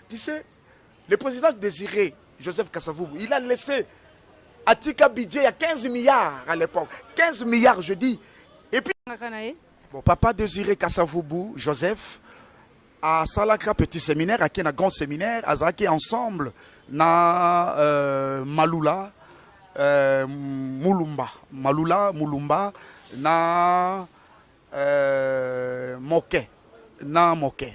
Tu sais, le président désiré, Joseph Kasavubu, il a laissé Atika budget, il y a 15 milliards à l'époque. 15 milliards, je dis. Et puis, bon, papa désiré Kasavubu, Joseph, à Salaka petit séminaire, à un grand séminaire, à Zaki ensemble, na Malula, Mulumba. Malula, Mulumba, na Moke. Na Moke.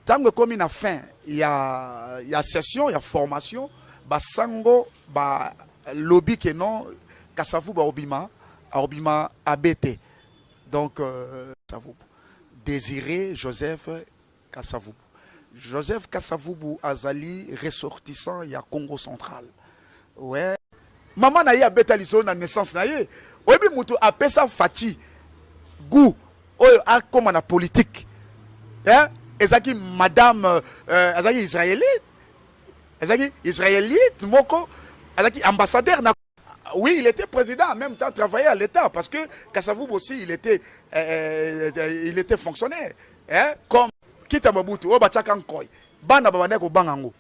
Tant que comme il a fin, il y a session, il y a formation, basango, ba lobby que non, Kasavu ba obima ABT. Donc, Kasavu. Désiré Joseph Kasavubu. Joseph Kasavubu Azali ressortissant il y a Congo central. Ouais. Maman na ya beta liso na naissance na ye. Oyebi mutu apesa fati goût oyo a comme na politique. Hein? Ezaki madame ezaki israélite moko ezaki ambassadeur na. Oui, il était président, en même temps travaillait à l'État, parce que Kasavubu aussi, il était fonctionnaire. Hein? Comme Kita Mabutu, Obachaka Nkoy, Bana Babaneko Bangango.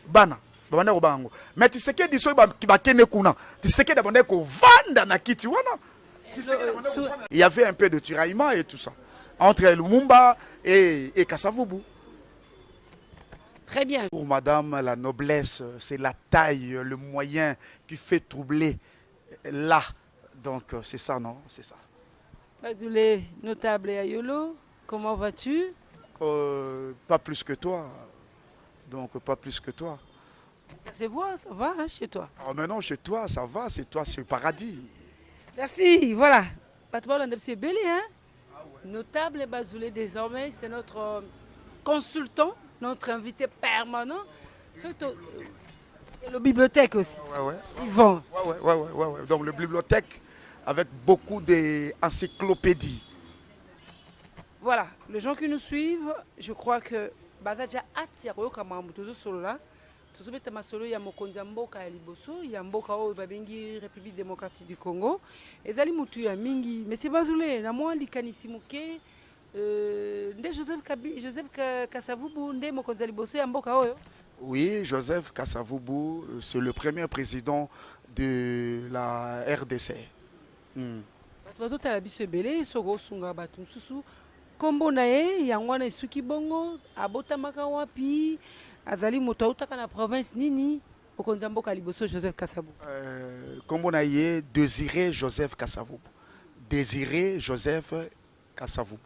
Bana, Babaneko Bangango. Mais tu sais que tu sais que Babaneko Vanda na Kiti wana. Il y avait un peu de tiraillement et tout ça. Entre Lumumba et Kasavubu. Très bien. Pour madame, la noblesse, c'est la taille, le moyen qui fait troubler là. Donc, c'est ça, non? C'est ça. Bazoulé, notable et Ayolo, comment vas-tu? Pas plus que toi. Donc, pas plus que toi. Ça se voit, ça va hein, chez toi? Alors maintenant, chez toi, ça va, c'est toi, c'est le paradis. Merci, voilà. Patbol, on est belé, hein? Ah ouais. Notable et Bazoulé, désormais, c'est notre consultant. Notre invité permanent, surtout la bibliothèque aussi. Ouais. Yvon. Ouais. Donc, la bibliothèque avec beaucoup d'encyclopédies. Voilà, les gens qui nous suivent, je crois que Bazadia Atiaro, comme on dit solo là, tout ce que solo, il y a Mokonjamboka et Liboso, il y a Mboka au Babengi, République démocratique du Congo, et Zali Moutu ya Mingi. Mais c'est Bazoulé, la moi, l'Ikanisimuke. Joseph Kasavubu, Nde Mokonza Liboso ya Mboka oyo. Oui, Joseph Kasavubu, c'est le premier président de la RDC. Bato tala biso ebele soko sunga bato mususu kombo na ye yango na suki bongo abotamaka wapi azali moto autaka na province nini Mokonza Mboka Liboso Joseph Kasavubu. Kombo na ye Désiré Joseph Kasavubu. Désiré Joseph Kasavubu.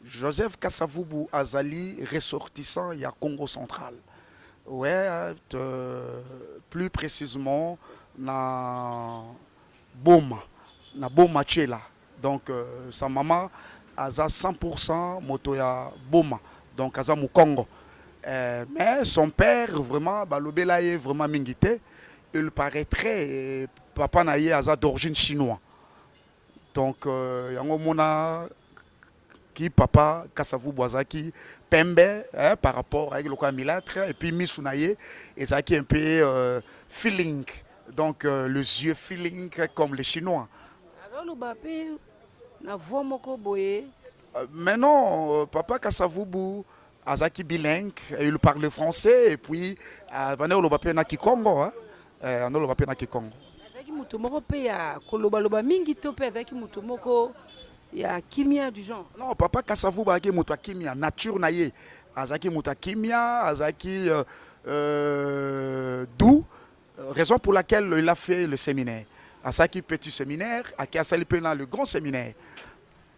Joseph Kasavubu Azali ressortissant il y a Congo central. Ouais, plus précisément na Boma Tchela. Donc sa maman a 100% moto ya Boma. Donc aza Mukongo. Mais son père vraiment balobela ye vraiment mingité. Il paraîtrait papa na ye aza d'origine chinoise. Donc yango mona qui papa Kasavubu Azaki pembe par rapport avec le milâtre et puis Misunaye et ça qui un peu feeling donc les yeux feeling comme les Chinois. Alors le bapé na voix moko boye. Mais non, papa Kasavubu Azaki bilingue, il parle français et puis le bapé na Kikongo le bapé na Kikongo. Azaki muto moko pe ya koloba loba mingi to pe azaki muto moko il y a kimia du genre. Non, papa Kasavubu azaki muto kimia nature na ye. Azaki muto kimia, azaki d'où raison pour laquelle il a fait le séminaire. Azaki petit séminaire, aki asali pena le grand séminaire.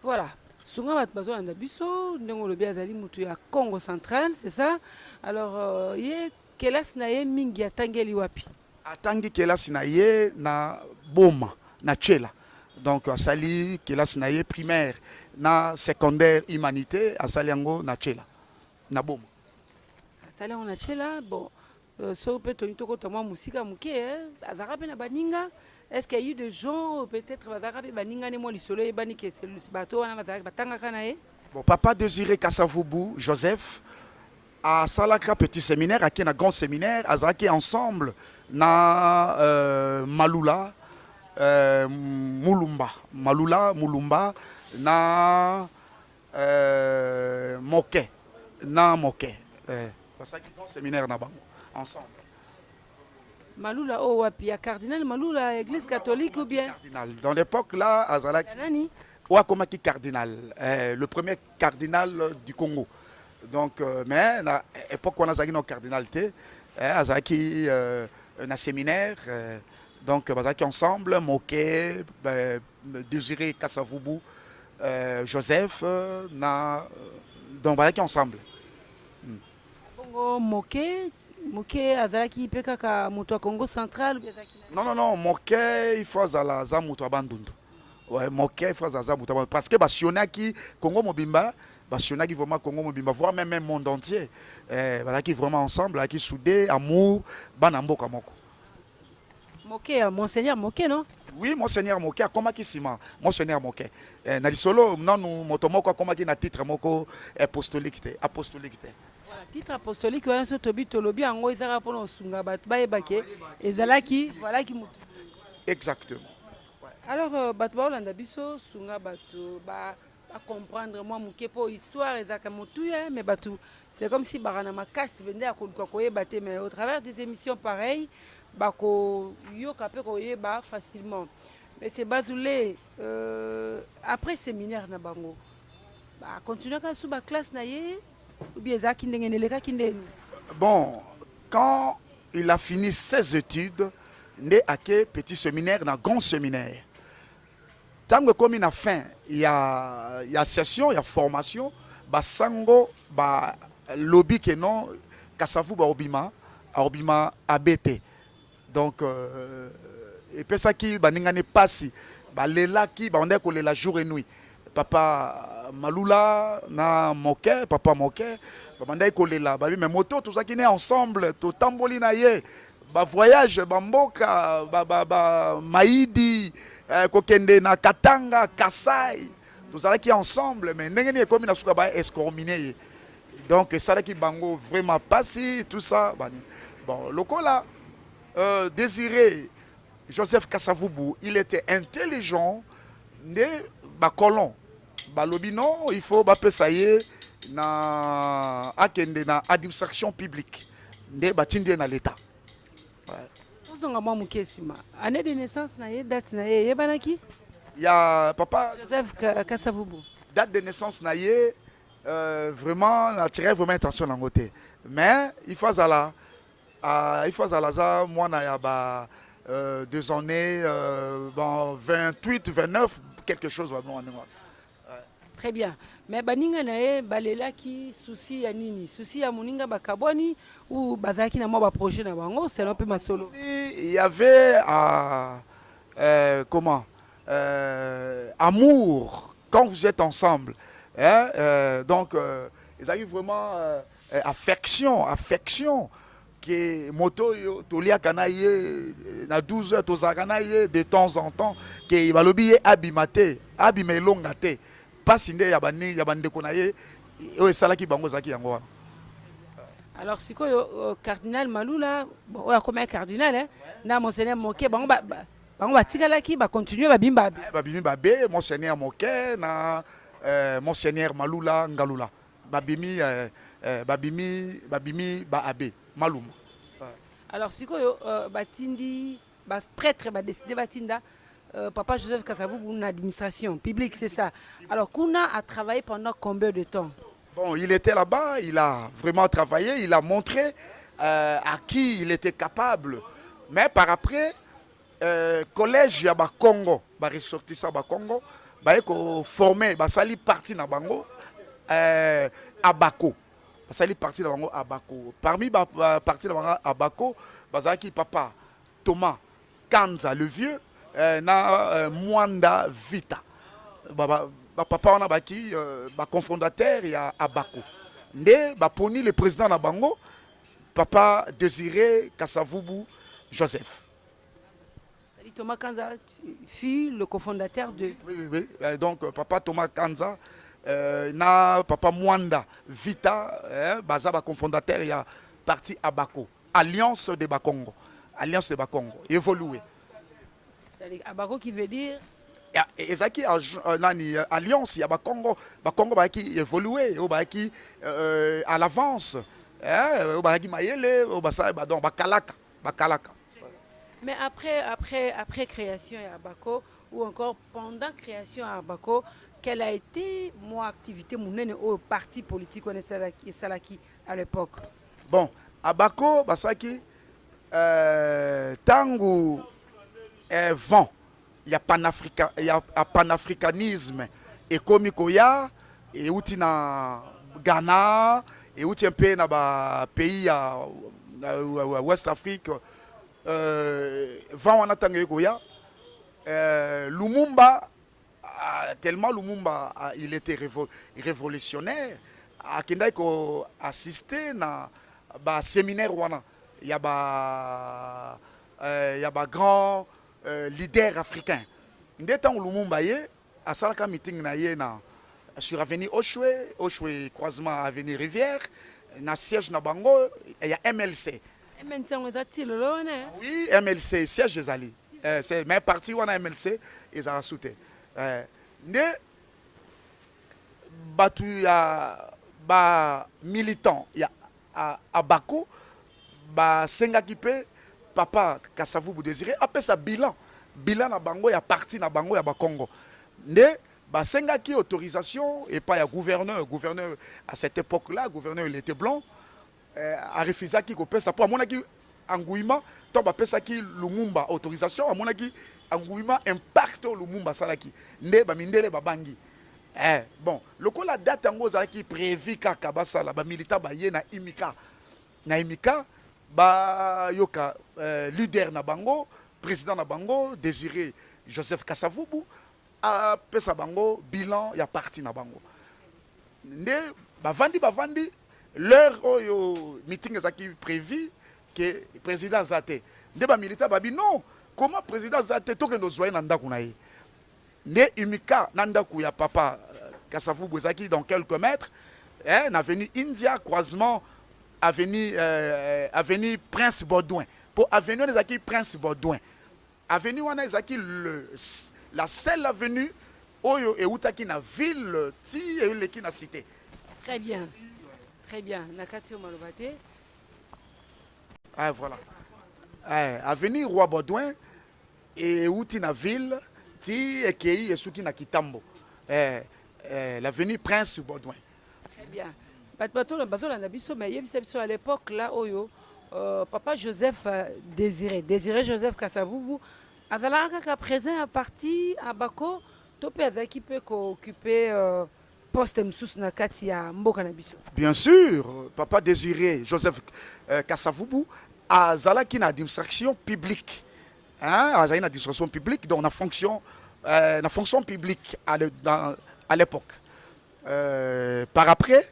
Voilà. Souvent bat bazo na biso ndenge lobi azali muto ya Congo central, c'est ça? Alors ye kelas na ye mingi atangeli wapi? Atangi kelas na ye na Boma, na Tchela. Donc asali kelas na ye primaire na secondaire humanité asali yango na Tchela na Boma. Asali yango na Tchela bon so peut to ko toma musika muke azaka pe na baninga. Est-ce qu'il y a eu des gens peut-être bazaka pe baninga ne mo lisolo e bani ke bato wana bazaka batanga kana ye? Bon papa Désiré Kasavubu Joseph à Salaka petit séminaire à un grand séminaire azaki ensemble na Malula Mulumba na Moke na moke. Parce que grand séminaire na bango ensemble. Malula oh wapi ya cardinal Malula église catholique ou bien Cardinal. Dans l'époque là, Azalaki. nani? Ouakomaki cardinal, le premier cardinal du Congo. Donc, mais à l'époque où on a une cardinalité, Azaki un séminaire, donc Bazaki ensemble, Moké, Désiré Kassavubu, Joseph, donc Bazaki ensemble. Bongo moke azalaki pe kaka moto ya Congo central ou bien azalaki nani? Non, Moké, il faut Zala Zamouto Abandundu. Ouais, Moké, il faut Zala Zamouto Abandundu. Parce que Basionaki, Congo Mobimba, Basionaki vraiment Congo Mobimba, voire même le monde entier. Voilà qui vraiment ensemble, qui soudé, amour, Banambo Kamoko. Moke, monseigneur Moke, non? Oui, Monseigneur Moké, comment qui sima, Monseigneur Moké. Na solo, non, nous, motomoko, comment qui na titre moko apostolique. Voilà, titre apostolique wana so tobi tolobi yango ezaka mpona osunga bato bayebake ezalaki voilà ki motu. Exactement. Alors bato baolanda biso sunga bato comprendre moi moke mpo histoire ezalaka motuya mais bato c'est comme si baka na makasi bende ya koluka koyeba te mais au travers des émissions pareilles bakoyoka mpe koyeba facilement. Mais c'est Bazoulé après séminaire na bango continue ka sous ba classe na ye ou bien ezalaki ndenge nelekaki ndeni? Bon, quand il a fini ses études, il a fait petit séminaire, dans grand séminaire. Tant que comme il a fin, il y a session, il y a formation, basango, lobby que non, Kassavu obima ABT. Donc, et puis ça qui n'engane pas si, lela qui, on est collé la jour et nuit. Papa Malula na moke, papa moke, bandai kolela, babi mais moto tout ça qui est ensemble, tout tamboli na ye, ba voyage, ba mboka, ba maïdi, kokende na Katanga, Kasai, tout ça qui est ensemble, mais n'engene comme na suka ba escorminé. Donc ça qui bango vraiment pas si tout ça, bon, lokola Désiré Joseph Kassavubu, il était intelligent, né ba colon. Balobi non, il faut bapesaye na akende na administration publique. Ne batinde na l'état. Ozonga mwa mukesima. Année de naissance na ye, date na ye, yebanaki? Il y a papa Joseph Kassavubu. Date de naissance na ye vraiment attirer vraiment attention na côté. Mais il faut ça moi na ya ba 2 années bon 28 29 quelque chose va bon. Très bien. Mais baninga na ye balelaki souci ya nini? Souci ya moninga bakaboni ou bazaki na mwa ba projet na bango selon pe masolo? Il y avait comment amour quand vous êtes ensemble. Hein? Donc ils avaient vraiment affection que moto tolia kanaye na 12 heures tozakanaye de temps en temps que balobi abimate abimelongate. Alors si quoi cardinal Malula bon comme cardinal hein na monseigneur Moké bango batikalaki ba continuer babimba babé monseigneur Moké na monseigneur Malula Ngalula babimi ba abbé Maluma. Alors si quoi batindi ba prêtre ba décider batinda Papa Joseph Kassavubu, une administration publique, c'est ça. Alors, Kuna a travaillé pendant combien de temps? Bon, il était là-bas, il a vraiment travaillé, il a montré à qui il était capable. Mais par après, collège ya ba Congo, ba ressortissant ba Congo, ba eko formé, ba sali parti na bango à Bako. Ba sali parti na bango à Bako. Parmi ba parti na bango à Bako, bazaki papa Thomas Kanza le vieux. Na Mwanda Vita papa on a baki cofondateur ya Abako nde baponi le président na bango papa Désiré Kassavubu Joseph. Thomas Kanza fut le cofondateur de oui. Donc papa Thomas Kanza na papa Mwanda Vita baza ba cofondateur ya parti Abako Alliance de Bakongo évolué. Abako qui veut dire ezaki nani alliance ya bakongo bayaki évoluer oyo bayaki à l'avance oyo bayaki mayele oyo basala donc bakalaka. Mais après création à Abako, ou encore pendant création à Abako, quelle a été mon activité, mon au parti politique on est Salaki à l'époque? Bon, Abako, basaki, tangu vent, il y a panafricanisme et comme koya et outi na Ghana et outi un peu na ba pays à West Afrique. Vent wana tangu koya Lumumba tellement Lumumba il était révolutionnaire akenda ko assister na ba séminaire wana ya ba grand leader africain nde tango Lumumba ye asalaka meeting na ye na sur avenue Oshwe croisement avenue Rivière na siège na bango ya MLC. Oui, MLC siège ezali c'est mais parti wana MLC ezala soute nde batu ya ba militant ya Abako ba sengaki pe papa Kasavubu Désiré apesa bilan na bango ya parti na bango ya Bakongo nde ba sengaki autorisation et pas ya gouverneur à cette époque là gouverneur il était blanc a refusé qui kopesa pour amonaki engouement to bapesa ki Lumumba autorisation amonaki engouement impact Lumumba salaki nde ba mindele babangi bon lokola date yango zalaki prévu kaka basala ba militant ba ye na imika ba yoka leader na bango président na bango Désiré Joseph Kasavubu a pesa bango bilan ya parti na bango nde bavandi l'heure oyo meeting ezaki prévu que président Zate nde ba militant babi non comment président Zate tokendo zoye na ndako na ye nde imika na ndako ya papa Kasavubu ezaki dans quelques mètres na avenue India croisement avenue Prince Baudouin pour avenue ezaki Prince Baudouin avenue wana ezaki la seule avenue oyo eutaki na ville ti eleki na cité. Très bien. Très bien. Nakati Malobate. Ah voilà. Avenue Roi Baudouin et outi na ville ti ekei esuki na Kitambo. L'avenue Prince Baudouin. Très bien. Bazola na biso mais à l'époque là oyo papa Joseph Désiré Joseph Kasavubu azalaka présent à parti à Bako topé azaki peut occuper poste msusu na kati ya mboka na biso. Bien sûr, papa Désiré Joseph Kasavubu azalaki na administration publique. Azalaki na administration publique donc na fonction publique à l'époque. Par après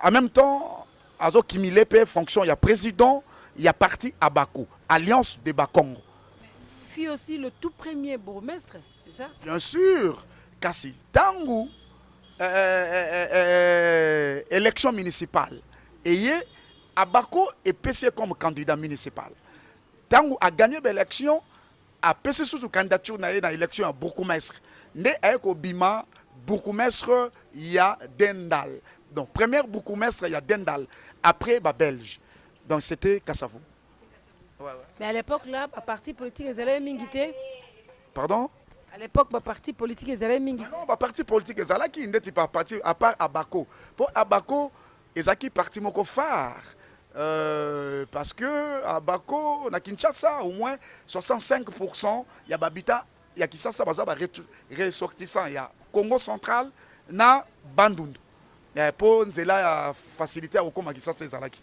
en même temps azo kimile pe fonction il y a président, il y a parti à Bako, Alliance de Bakongo. Puis aussi le tout premier bourgmestre, c'est ça? Bien sûr, Kassi tangu élection municipale et Abako est passé comme candidat municipal. Tangu a gagné l'élection, a passé sous candidature dans l'élection à bourgmestre. Né avec Obima, bourgmestre il y a Dendal. Donc première bourgmestre il y a Dendal. Après Belge. Donc c'était Kassavou. Ouais. Mais à l'époque là, à parti politique ils allaient mingiter. Pardon? À l'époque, le parti politique ils allaient mingiter. Non, le parti politique ils allaient qui n'était pas parti à part Abako. Pour Abako, ils allaient parti moko phare. Parce que à Bako, na Kinshasa, au moins 65% il y a habitants, il y a Kinshasa, ressortissant, il y a Congo central, na Bandundu. Pour nous faciliter au Congo Kinshasa ezalaki.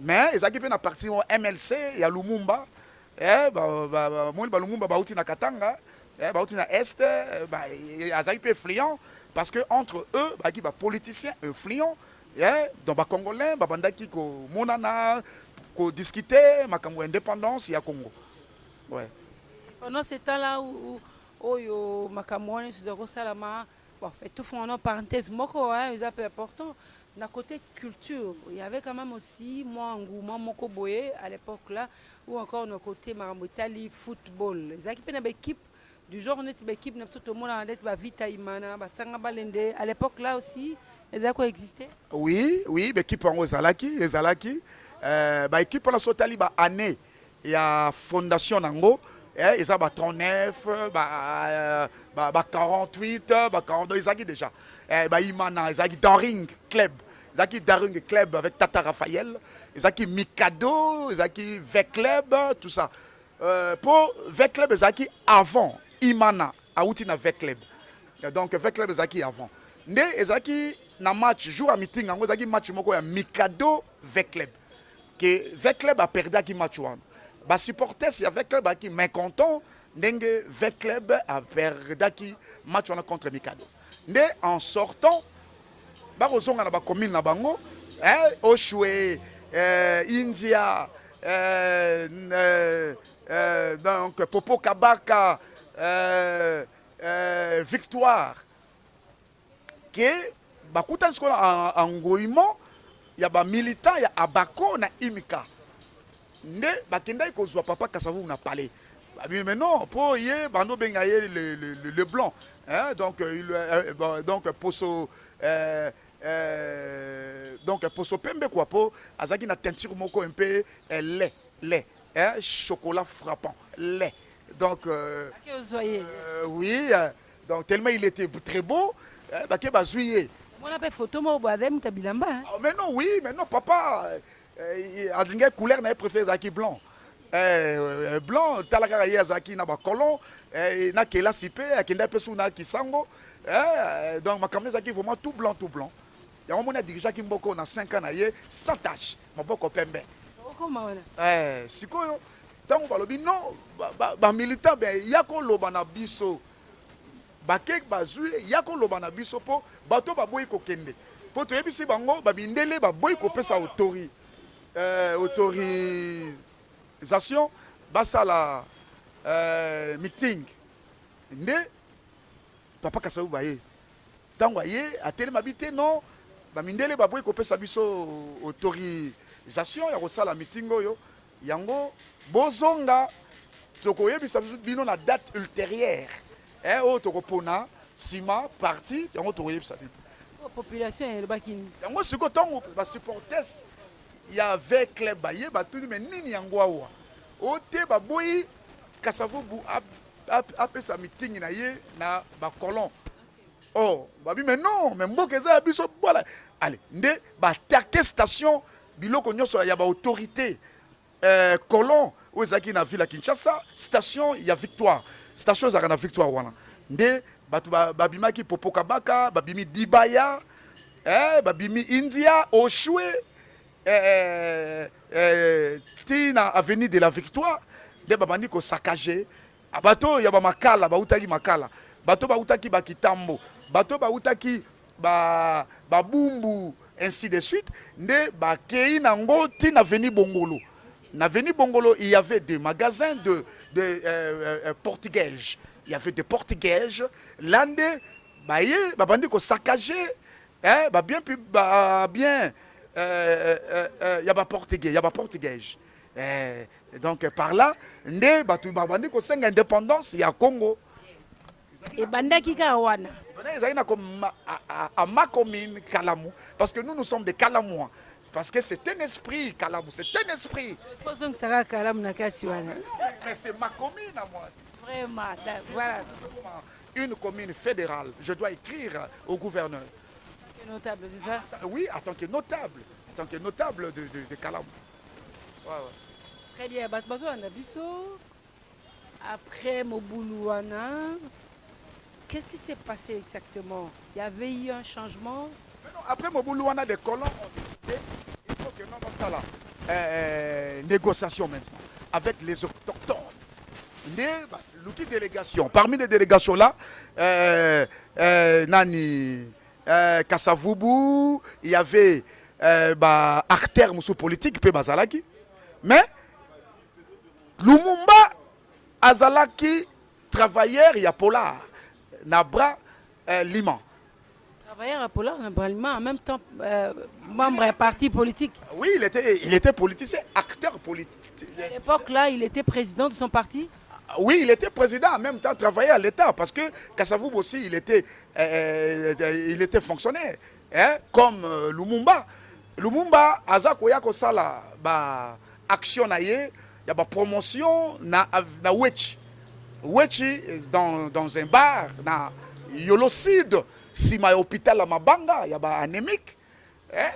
Mais ils ont na parti au MLC, il y a Lumumba, Lumumba bauti na Katanga, bauti na Est, ils ont influents parce que entre eux, il y a politiciens influents. Donc les Congolais, bandaki ko monana, ko discuter, makambo indépendance ya Congo. Ouais. Pendant ce temps-là où yo makambo ni suzako salama, bon, fait tout fond en parenthèse moko c'est peu important. D'un côté culture, il y avait quand même aussi moi engouement moko boye à l'époque là ou encore nos côté Maramotali football. Les équipes une équipe du genre on était équipe tout le monde en tête va vite Imana ba sanga balende à l'époque là aussi les quoi existait. Oui, oui, l'équipe en Zalaki, bah équipe la sotali ba année il y a fondation nango ils ont 39 bah 48 bah 42 ils ont déjà bah Imana ils ont Daring Club. Ils ont Daring Club avec Tata Raphaël, ils ont Mikado, ils ont V-Club, tout ça. Pour V-Club, ils ont avant Imana, Aouti na V-Club. Donc V-Club, ils ont avant. Mais ils ont na match, jour à meeting, ils ont match moko ya Mikado V-Club. Que V-Club a perdu qui match one. Bah supporters, il y a V-Club qui mécontent, n'enge V-Club a perdu qui match one contre Mikado. Mais en sortant Barozonga na ba commune na bango, Oshwe, India, donc Popo Kabaka, Victoire, que bakuta skola en goïmo, ya ba militant ya Abako na Imika. Ne bakenda ko zwa papa Kasavu na palais. Mais non, pour y bando bengaye le blanc, hein, donc donc poso donc poso pembe quoi pour azaki na teinture moko un peu lait hein, chocolat frappant lait donc oui donc tellement il était très beau bah que bazouye on appelle photo mo boadem tabilamba hein. Mais non oui mais non papa adinga couleur na préféré zaki blanc blanc talaka ya zaki na ba colon na kela sipe akenda pesu na kisango donc ma caméra zaki vraiment tout blanc il y a un moment dirigé qui mboko na 5 ans na ye sans tâche maboko pembe sikoyo tango balobi non ba militant ben yako loba na biso ba kek bazui yako loba na biso po bato ba boyi ko kende po to yebisi bango ba bindele ba boyi ko pesa autorisation basala meeting nde papa Kasavu baye tango aye atelema bité non bamindele baboyi kopesa biso autorisation ya kosala meeting oyo yango bozonga tokoyebisa bino na date ultérieure oyo tokopona nsima parti yango tokoyebisa bino population elobakini yango sikoyo ntango basupporters ya V-Club baye batuni me nini yango awa oyo te baboyi Kasavu apesa meeting na ye na bacolon. Oh, babi mais non, mais mboka eza biso voilà. Allez, nde battaquer station biloko nyonso ya ba autorité colon ozaki na ville Kinshasa, station ya Victoire. Station za na Victoire wana. Nde batu babimaki Popo Kabaka, babimi Dibaya, babimi India, Oshwe, tina avenue de la Victoire, nde babandi ko saccager. Bato ya ba makala, ba utaki makala. Bato ba utaki ba kitambo. Bato ba utaki ba bumbu ainsi de suite. Nde ba kei nango tina avenue Bongolo. Na avenue Bongolo, il y avait des magasins de portugais. Il y avait des portugais. Lande ba ye ba bandi ko saccager. Ba bien bien y a ba portugais, y a ba portugais. Donc par là, nde batu babandi ko senga indépendance ya Congo. Et bandaki ka wana. Ils comme à ma commune Kalamu parce que nous sommes des Kalamois parce que c'est un esprit Kalamu, c'est un esprit. Posons ça Kalamu na kati wana. Mais c'est ma commune à moi. Vraiment, voilà. Une commune fédérale, je dois écrire au gouverneur. Notable, c'est ça? Oui, en tant que notable de Kalamu. Ouais, ouais. Très bien, après Mobuluana, qu'est-ce qui s'est passé exactement? Il y avait eu un changement? Non, après Mobuluana, des colons ont décidé il faut que nous fassions la négociation maintenant avec les autochtones. L'outil délégation. Parmi les délégations là, Nani Kasavubu, il y avait Arter Moussou politique, puis Bazalaki. Mais Lumumba Azalaki, travailleur, il y a Polar, Nabra Liman. Travailleur à Polar, Nabra Liman, en même temps membre d'un parti politique. Oui, il était politicien, acteur politique. À l'époque là, il était président de son parti. Oui, il était président, en même temps travaillait à l'État, parce que Kasavubu aussi, il était fonctionnaire, hein, comme Lumumba. Lumumba, aza koya kosala ba action na ye, ya ba promotion na Wechi. Wechi dans un bar na Yolo Sud, si ma hôpital à Mabanga, ya ba anémique. Mais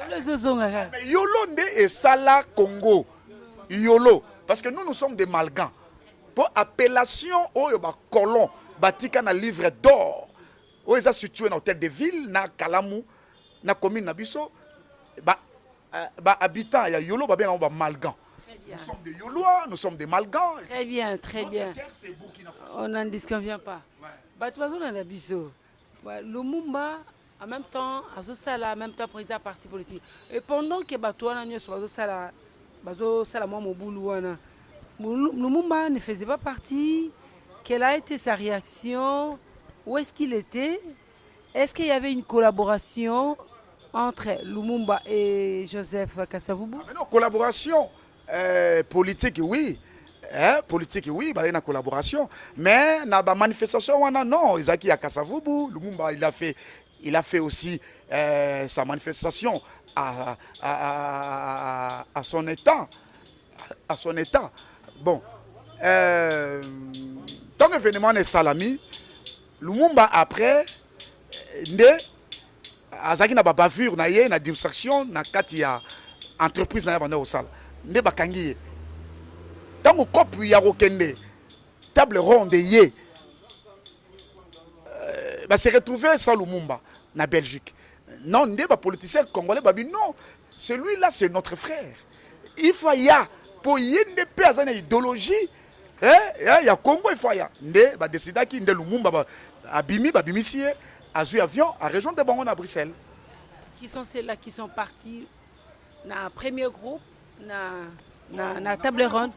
Yolo nde et Sala Congo. Yolo, parce que nous sommes des Malgans. Pour appellation, oh, ba colon, batika na livre d'or. Oh, ils sont situés dans l'hôtel de ville, na Kalamu, na commune na Bisso. Habitants, il y a Yolo, bien on va Malgan. Nous sommes des Yolois, nous sommes des Malgans. Très bien, très bien. On n'en disconvient pas. Bah, tu vois, on a Bisso. Lumumba, en même temps, en même temps, président parti politique. Et pendant que toi, on a Sala, moi, mon boulot, Lumumba ne faisait pas partie. Quelle a été sa réaction? Où est-ce qu'il était? Est-ce qu'il y avait une collaboration entre Lumumba et Joseph Kasavubu? Non, collaboration politique, oui. Politique, oui, il y a une collaboration. Mais dans la manifestation, non. Isaki à Kasavubu, Lumumba, il a fait aussi sa manifestation à son état. À son état. Bon. Tant événement est Salami, Lumumba après, azaki na bavure na ye na distraction na kati ya entreprise na banda osala nde bakangi ye tango kopu ya kokende table ronde ye ba se retrouver sans Lumumba na Belgique. Non, nde ba politicien congolais babi non, celui-là c'est notre frère. Il faut ya pour yende pe azana idéologie ya Congo, il faut ya nde ba décida ki nde Lumumba babimi sie Azui avion à région de Bangon à Bruxelles. Qui sont ceux-là qui sont partis dans le premier groupe, dans la table ronde?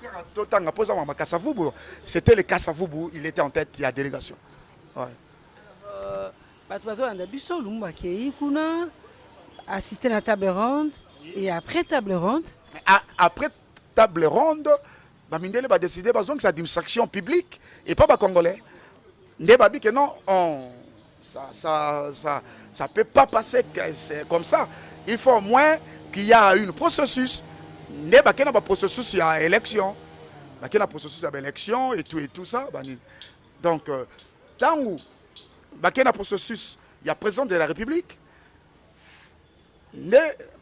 C'était le Kasavubu, il était en tête de la délégation. Ouais. Assister à la table ronde et après table ronde. Après table ronde, Mindele va décider que c'est une distraction publique et pas congolais. Ndebabi que non, ça peut pas passer comme ça. Il faut au moins qu'il y ait un processus. Il y a un processus, il y a élection. Il y a un processus d'élection et tout ça. Donc, tant où il y a un processus, il y a le président de la République.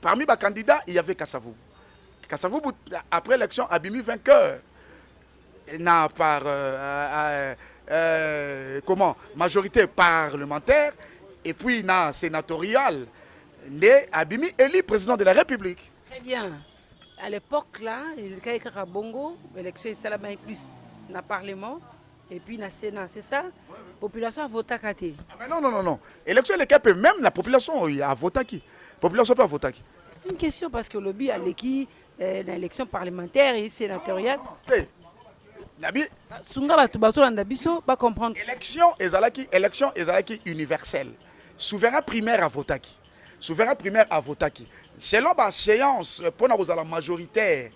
Parmi les candidats, il y avait Kasavubu. Kasavubu, après l'élection, a mis vainqueur. Par majorité parlementaire et puis sénatoriale, Abimi élu président de la République. Très bien. À l'époque là, il y a Bongo, l'élection est plus dans le Parlement et puis dans le Sénat, c'est ça? La population a voté à côté. Non. L'élection est même la population a voté qui? La population peut voter qui? C'est une question parce que le but a l'élection parlementaire et sénatoriale. Élection ezalaki universelle. Souverain primaire à votaki. Souverain primaire à votaki. Selon la séance pour la majoritaire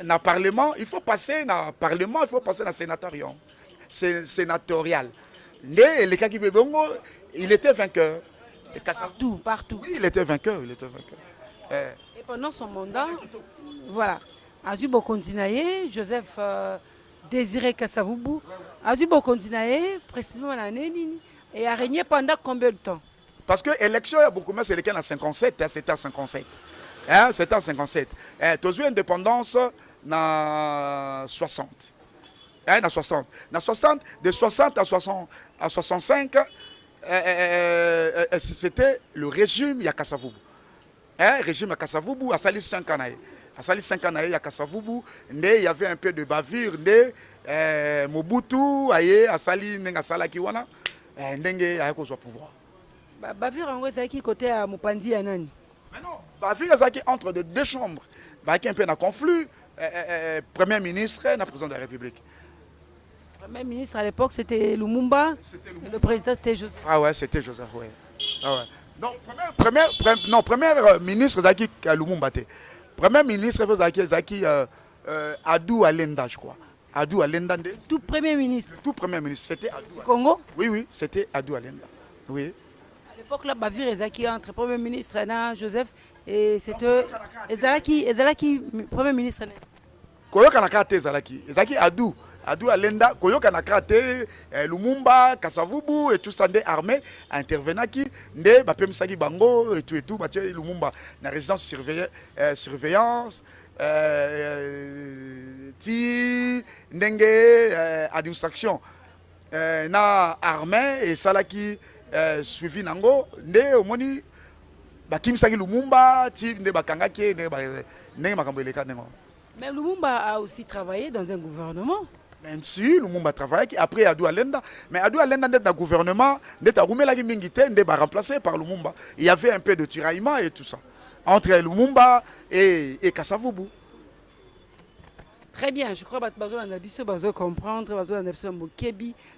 dans le Parlement, il faut passer dans le Parlement, il faut passer dans le sénatorial. Le cas qui Bongo, il était vainqueur. Partout. Oui, il était vainqueur. Et pendant son mandat, voilà. Azubo Kondinaye, Joseph Désiré Kasavubu, Azubo Kondinaye, précisément l'année, et a régné pendant combien de temps? Parce que l'élection, il y a beaucoup moins, c'est lequel en 57, c'était en 57. C'était en 57. Tous eu indépendance en 60. En 60. De 60 à 65, c'était le régime Yakasavubu. Régime Yakasavubu a sali 5 ans. À Sali 5 ans, il y avait un peu de bavure. Mobutu, a Sali Nengasala Kiwana, Ndenge a eu pouvoir. Bavure en fait, qui côté à Mopandi Anani? Mais non, bavure c'est entre deux chambres. Il y a un peu de conflit. Premier ministre et le président de la République. Le Premier ministre à l'époque c'était Lumumba. Le président c'était Joseph. Ah ouais, c'était Joseph, ouais. Ah ouais. Non, premier ministre c'est Lumumba. Premier ministre, c'est Adou Alenda, je crois. Adou Alenda. Tout premier ministre. Le tout premier ministre, c'était Adou Alenda. Congo? Oui, oui, c'était Adou Alenda. Oui. À l'époque, là, Bavir Ezaki entre premier ministre et Joseph, et c'était Ezalaki, premier ministre. Koyoka nakate Ezaki Adou. Adou Alenda, Koyoka nakate Lumumba, Kasavubu et tout ça, des armées intervenant qui, ne Bapem Sagi Bango et tout, Mathieu Lumumba, na résidence surveillance. Ti ndenge administration na armée et salaki suivi nango nde omoni bakimisaki Lumumba ti nde bakangaki ndenge makambo eleka ndengo. Mais Lumumba a aussi travaillé dans un gouvernement. Bien sûr, Lumumba travaille après Adou Alenda, mais Adou Alenda dans le gouvernement nde tarumelaki mingi te nde ba remplacé par Lumumba. Il y avait un peu de tiraillement et tout ça entre Lumumba et Kasavubu. Très bien, je crois que on a besoin de comprendre,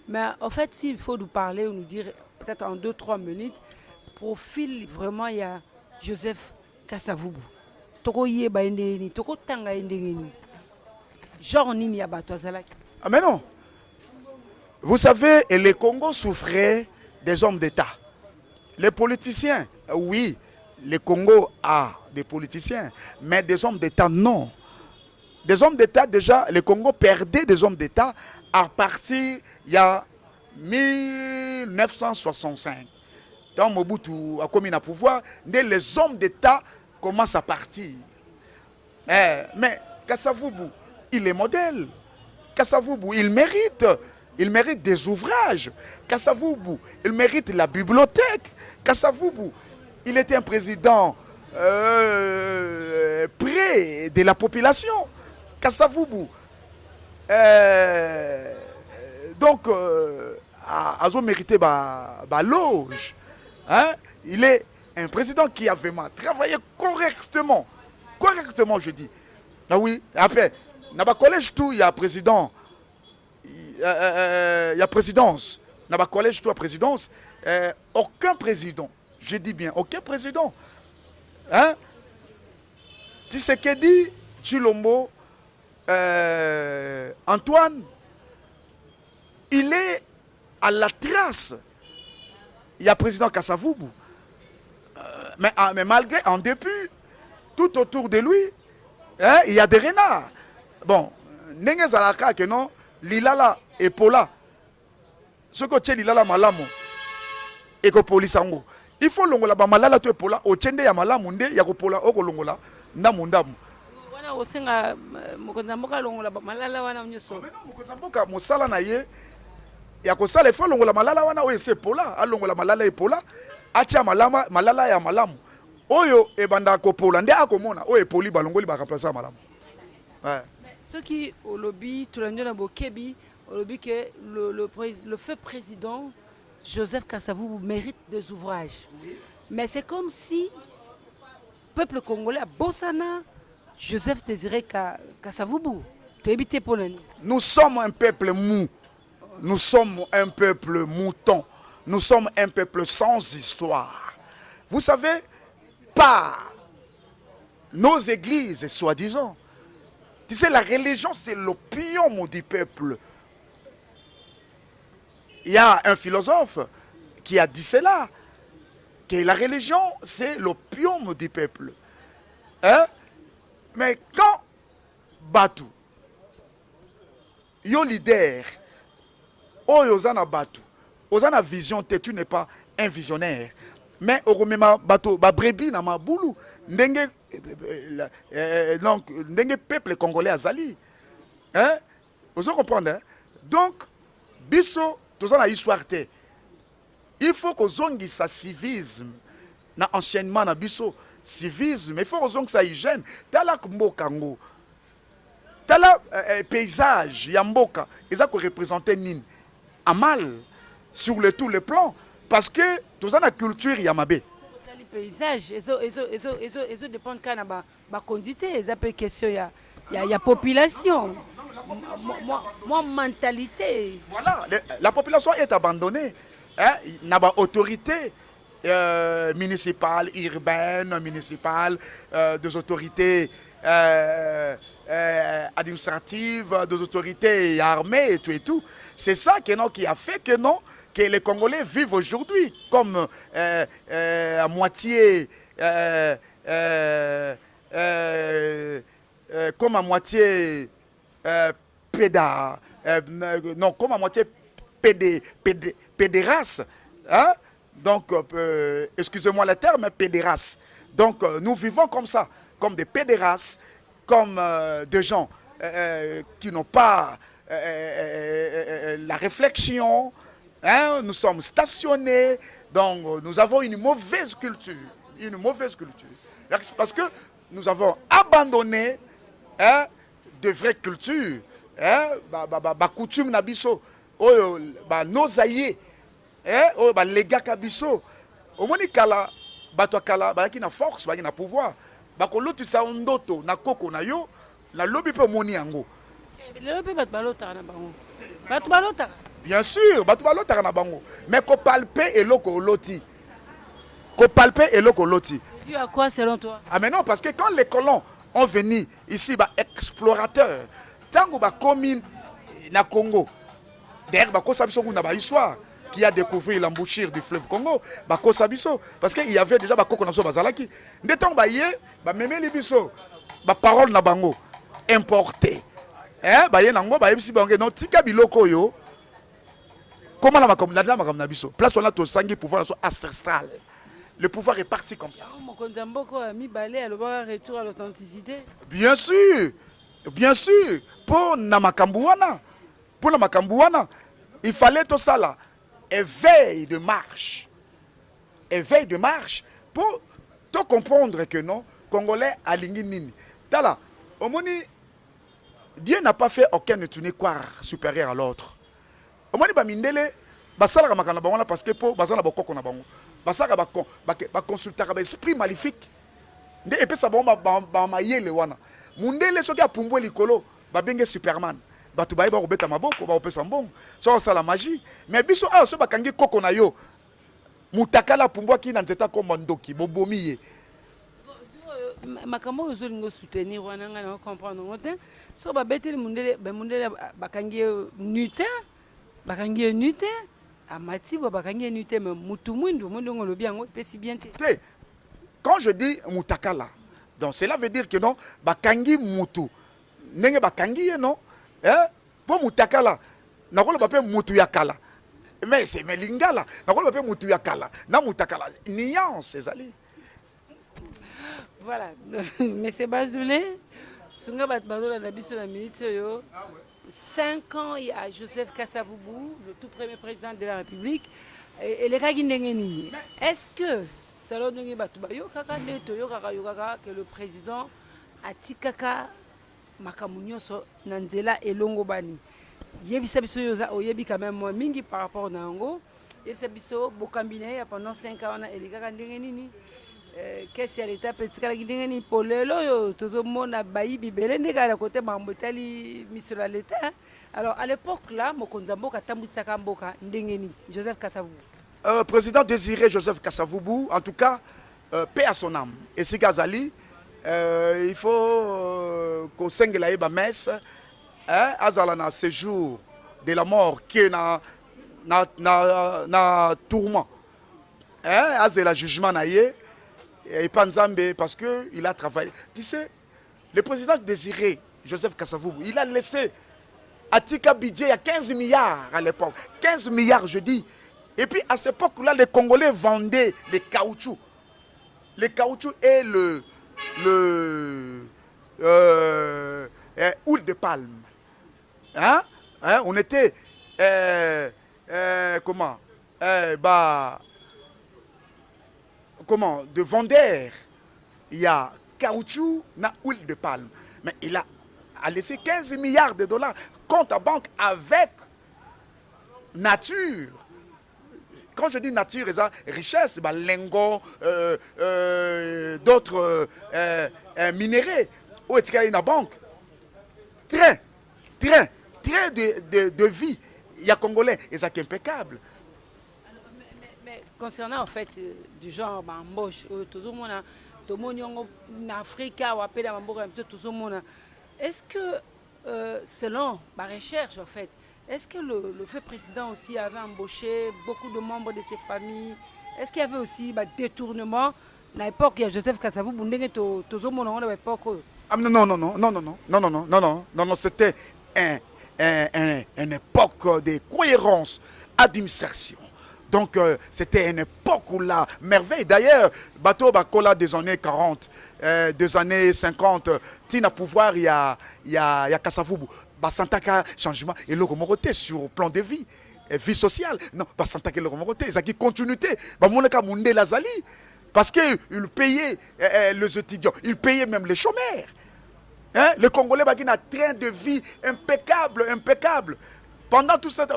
mais en fait, s'il faut nous parler ou nous dire peut-être en 2-3 minutes, profil vraiment, il y a Joseph Kasavubu. Toko yeba indeni, toko tanga indeni. Genre nini ya bato azalaki. Ah mais non. Vous savez, le Congo souffrait des hommes d'État. Les politiciens, oui. Le Congo a des politiciens, mais des hommes d'État, non. Des hommes d'État, déjà, le Congo perdait des hommes d'État à partir il y a 1965. Quand Mobutu a commis le pouvoir, les hommes d'État commencent à partir. Mais Kasavubu, il est modèle. Kasavubu, il mérite des ouvrages. Kasavubu, il mérite la bibliothèque. Kasavubu, il était un président près de la population. Kasavubu, donc, a mérité la loge. Hein? Il est un président qui a vraiment travaillé correctement. Correctement, je dis. Ah oui, après, dans le collège, tout, il y a président. Il y a présidence. Dans le collège, tout, il y a présidence. Aucun président. Je dis bien, aucun président. Hein? Tshisekedi, Tshilombo, Antoine, il est à la trace. Il y a président Kasavubu. Mais malgré, en dépit, tout autour de lui, hein, il y a des renards. Bon, Nenge Zalaka, que non, Lilala et Pola. Ce que tu Lilala Malamo et que Polisango. Il faut longola ba malala to epola o chende ya malamu nde ya kopola oko longola ndamu ndamu. Wana osenga mokonza mboka longola ba malala wana nyoso. Mais non mokonza mboka mosala na ye ya kosala ifo longola malala wana o ese pola alongola malala epola acha malala ya malamu. Oyo ebanda kopola nde akomona o epoli balongoli ba remplacer malamu. Ouais. Ce qui au lobby tout l'année na bokebi au lobby que le feu président Joseph Kasavubu mérite des ouvrages. Oui. Mais c'est comme si le peuple congolais, Bossana, Joseph Désiré Kasavubu, tu habites pour nous. Nous sommes un peuple mou. Nous sommes un peuple mouton. Nous sommes un peuple sans histoire. Vous savez, par nos églises, soi-disant, tu sais, la religion, c'est l'opium du peuple. Il y a un philosophe qui a dit cela, que la religion, c'est l'opium du peuple. Hein? Mais quand Batu, yo leader, oh yozana Batu, ozana vision, tu n'es pas un visionnaire. Mais au remema Batu, ba brebi na ma boulou, ndenge donc ndenge peuple congolais azali. Hein? Vous comprenez? Hein? Donc, biso tout ça, histoire. Il faut que ça civisme, na enseignement na biso civisme. Il faut que ça hygiène. Tala mbokango, tala paysage yamboka. Ils ont représenté nin amal sur tous les plans parce que tout ça la culture yamabé. Les paysages, ils dépendent quand na ba condité. Ils appellent question ya population. Moi, mentalité. Voilà, la population est abandonnée. Hein? Il n'y a pas d'autorité municipale, urbaine, municipale, des autorités administratives, des autorités armées et tout. C'est ça qui a fait que les Congolais vivent aujourd'hui comme à moitié comme à moitié non, comme à moitié pédérace. Hein? Donc, excusez-moi le terme, pédérace. Donc, nous vivons comme ça, comme des pédéraces, comme des gens qui n'ont pas la réflexion. Hein? Nous sommes stationnés, donc nous avons une mauvaise culture. Une mauvaise culture. Parce que nous avons abandonné de vraies cultures. Coutume nabiso, nos aïeux, les gars kabiso. Au moins, kala, bato kala, qui na force, qui na pouvoir. Bakolo tu sa ondoto, na koko na yo, na lobby pe moni yango. Bien sûr, bato balota na bango. Mais ko palper et loko loti. Ko palper et loko loti. C'est dû à quoi selon toi? Ah mais non, parce que quand les colons ont venu ici, explorateurs, tango ba commune na Congo, d'ailleurs ba kosabiso na ba histoire qui a découvert l'embouchure du fleuve Congo, ba kosabiso parce qu'il y avait déjà ba kokonaso bazalaki. Ndetong ba yé, ba memeli biso, ba parole na bango importé. Ba yé nango ba yebisi bango non tika biloko yo. Comment la makam na biso? Place on a to sangi pouvoir ancestral. Le pouvoir est parti comme ça. Bien sûr, bien sûr. Pour Namakambouana, il fallait tout ça là. Éveil de marche. Éveil de marche pour te comprendre que non, Congolais à l'ingénie. Tala, au moni, Dieu n'a pas fait aucun étuniquoire supérieur à l'autre. Au moni, Bamindele, Basala Ramakana Bangola parce que pour Basala Bokoko na Bango. Basaka ba consulter ba esprit maléfique nde epesa bomba ba mayele wana mundele soki apumbwe likolo ba benge Superman batu ba yeba kobeta maboko ba opesa mbongo so ça la magie mais biso a so bakangi koko na yo mutakala pumbwa ki na nzeta ko mandoki bobomi ye makambo ozolingo soutenir wana nga na comprendre ngote so ba beteli mundele bakangi nuté bakangi nuté. Quand je dis mutakala, donc cela veut dire que non, bakangi mutu, nenge bakangi non, pour mutakala, na ko ba pe mutu yakala, mais c'est melingala, na ko ba pe mutu yakala, na mutakala, nuance ezali. Voilà, mais c'est Bazoulé, sunga bat bazola na biso na minute yo. 5 ans, il y a Joseph Kasavubu, le tout premier président de la République, et les Kagindengeni. Est-ce que, selon nous, que le président Atikaka Makamunyo Nanzela et Longobani, Yebisa Biso Oyebi quand même moins mingi par rapport au Nango, Yebisa Biso Bokambine pendant 5 ans, et les Kagindengeni. Qu'est-ce qu'il y a l'étape de pour le tout le monde a bailli bibelé à côté de mission à l'état. Alors à l'époque là, Mokonzambo Katambusaka Mboka Ndengeni, Joseph Kasavubu. Président désiré Joseph Kasavubu, en tout cas, paix à son âme. Et si Gazali, il faut qu'on s'engue la messe, Azalana séjour de la mort qui est na tourment. Azela jugement naïe. Et Panzambe, parce qu'il a travaillé. Tu sais, le président désiré, Joseph Kasavubu, il a laissé Atika budget il y a 15 milliards à l'époque. 15 milliards, je dis. Et puis à cette époque-là, les Congolais vendaient les caoutchoucs. Le caoutchouc et le huile de palme. Hein? On était de vendeur, il y a caoutchouc, na huile de palme. Mais il a laissé 15 milliards de dollars compte à banque avec nature. Quand je dis nature, c'est richesse, lingots, d'autres minéraux, où est-ce qu'il y a une banque. Très de vie. Il y a Congolais, et ça qui est impeccable. Mais concernant en fait du genre embauche, tout le monde en Afrique ou à Pédambourg, tout le monde Est-ce que, selon ma recherche, en fait, est-ce que le fait président aussi avait embauché beaucoup de membres de ses familles? Est-ce qu'il y avait aussi détournement à l'époque? Il y a Joseph Kassabou, à l'époque. Ah, non, non, non, non, non, non, non, non, non, non, non, non, non, c'était une époque de cohérence, administration. Donc, c'était une époque où la merveille. D'ailleurs, bateau Bakola des années 40, des années 50, Tina pouvoir, il y a Kassavubu. Basantaka, changement, et le remoroté sur le plan de vie, vie sociale. Non, Basantaka, le remoroté, ça qui continuité. Bamoneka Munde Lazali. Parce qu'il payait les étudiants, il payait même les chômeurs. Hein? Le Congolais ont un train de vie impeccable, impeccable. Pendant tout ça,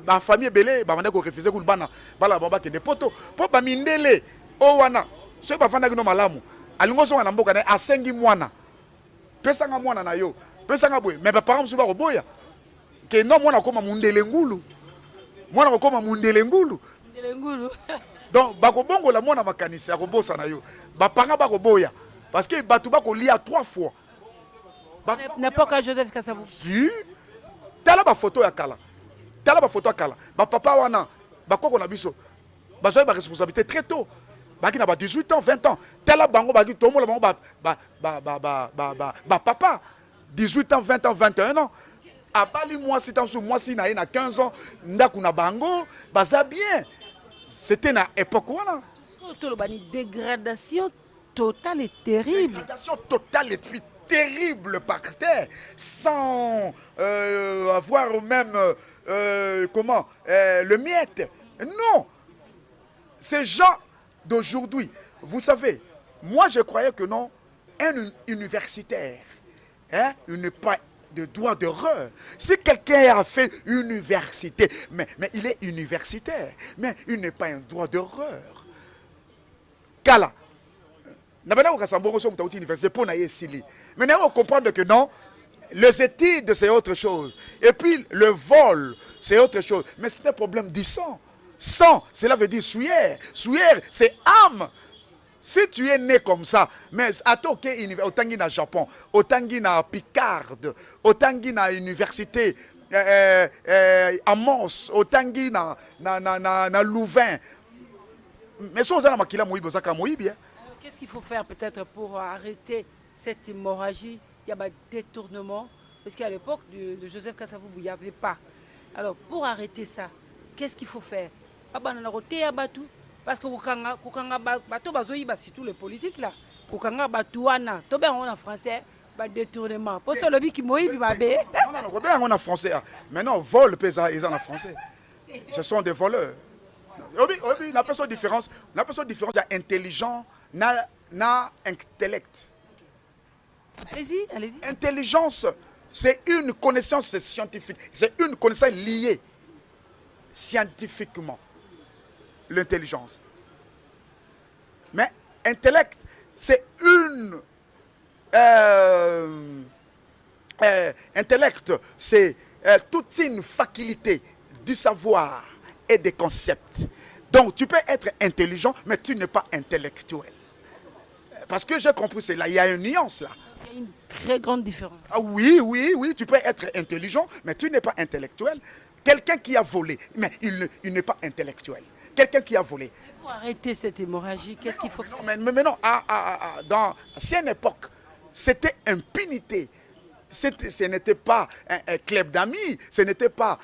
ma famille est belle, ma famille a refusé de bana, bala baba qui des poteaux. Pour ba mindele, owana, ce pas fana no malamu. Alungo so na mboka na asengi mwana. Pesa nga mwana na yo, pesa nga boy, mais ba parents so ba boya. Que non mwana koma mundele ngulu. Mwana koma mundele ngulu. Mundele ngulu. Donc bakobongo la mwana makanisi akobosa na yo. Ba parents ba boya parce que batu ba ko lia 3 fois. N'importe quel Joseph Kassabou. Si. Tala ba photo ya kala. Tala ba photo ya kala. Ba papa wana, ba koko na biso. Ba zoé ba responsabilité très tôt. Ba ki na ba 18 ans, 20 ans. Tala bango ba ki tomo la bango ba papa 18 ans, 20 ans, 21 ans. Abali moi si tansu moi si na 15 ans, ndaku na bango, baza bien. C'était na époque wana. Dégradation totale et terrible. Dégradation totale et puis terrible par terre, sans avoir même le miette. Non, ces gens d'aujourd'hui, vous savez, moi je croyais que non, un universitaire, hein, il n'est pas de droit d'erreur. Si quelqu'un a fait université, mais il est universitaire, mais il n'est pas un droit d'erreur. Kala. Mais il faut comprendre que non, les études c'est autre chose. Et puis le vol c'est autre chose. Mais c'est un problème du sang. Sang, cela veut dire souillère. Souillère, c'est âme. Si tu es né comme ça, mais à Tokyo, au Tangi na Japon, au Tangi na Picard, au Tangi na université Amos, au Tangi na Louvain. Mais si on a makila moïbi, ça moïbi. Qu'est-ce qu'il faut faire peut-être pour arrêter cette hémorragie? Il y a un détournement. Parce qu'à l'époque de Joseph Kassavoubou, il n'y avait pas. Alors pour arrêter ça, qu'est-ce qu'il faut faire? Parce que surtout les politiques là. En français, détournement. Pour ça, le qui m'a non, non, en français. Maintenant, vol, ils en français. Ce sont des voleurs. Il n'y a pas de différence. Il y a intelligent. Na intellect. Allez-y, allez-y. Intelligence, c'est une connaissance scientifique. C'est une connaissance liée scientifiquement. L'intelligence. Mais intellect, c'est une... intellect, c'est toute une faculté du savoir et des concepts. Donc, tu peux être intelligent, mais tu n'es pas intellectuel. Parce que j'ai compris, c'est là, il y a une nuance là. Il y a une très grande différence. Ah, oui, tu peux être intelligent, mais tu n'es pas intellectuel. Quelqu'un qui a volé, mais il n'est pas intellectuel. Quelqu'un qui a volé. Pour arrêter cette hémorragie, qu'est-ce qu'il faut faire? Mais non, dans l'ancienne époque, c'était impunité. Ce n'était pas un club d'amis, ce n'était pas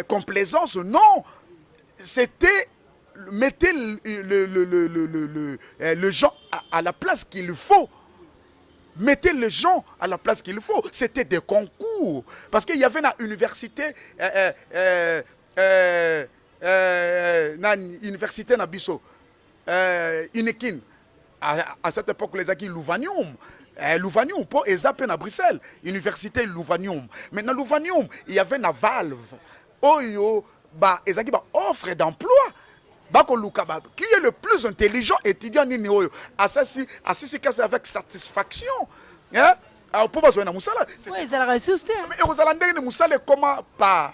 complaisance, non. C'était mettez le gens à la place qu'il faut. Mettez les gens à la place qu'il faut. C'était des concours. Parce qu'il y avait une université, université Nabiso, Inekin. À cette époque, les acquis Louvanium. Louvanium, pour Ezapé à Bruxelles, université Louvanium. Mais dans Louvanium, il y avait une valve. Oyo, ils ont offre d'emploi. Qui est le plus intelligent étudiant nini oyo asasi avec satisfaction, hein? Alors pour besoin na musala oui ça la ressource mais aux alandais ne musala comment par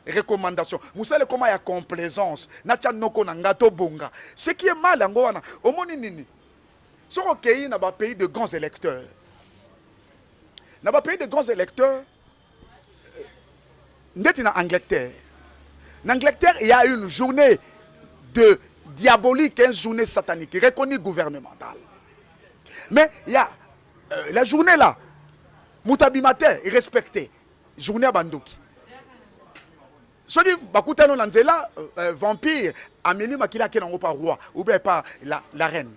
recommandation musala comment ya complaisance na tia noko na ngato bonga ce qui est mal ngo wana omoni nini Ce pays n'a pas pays de grands électeurs. N'a pas pays de grands électeurs. N'est-ce en Angleterre. En Angleterre, il y a une journée de diabolique, une journée satanique, reconnue gouvernementale. Mais il y a la journée là, Moutabimate est respectée. Journée à Bandoki. Ce qui Bakutano Nanzela, vampire, Amélie Makila qui n'est pas roi, ou bien pas la reine.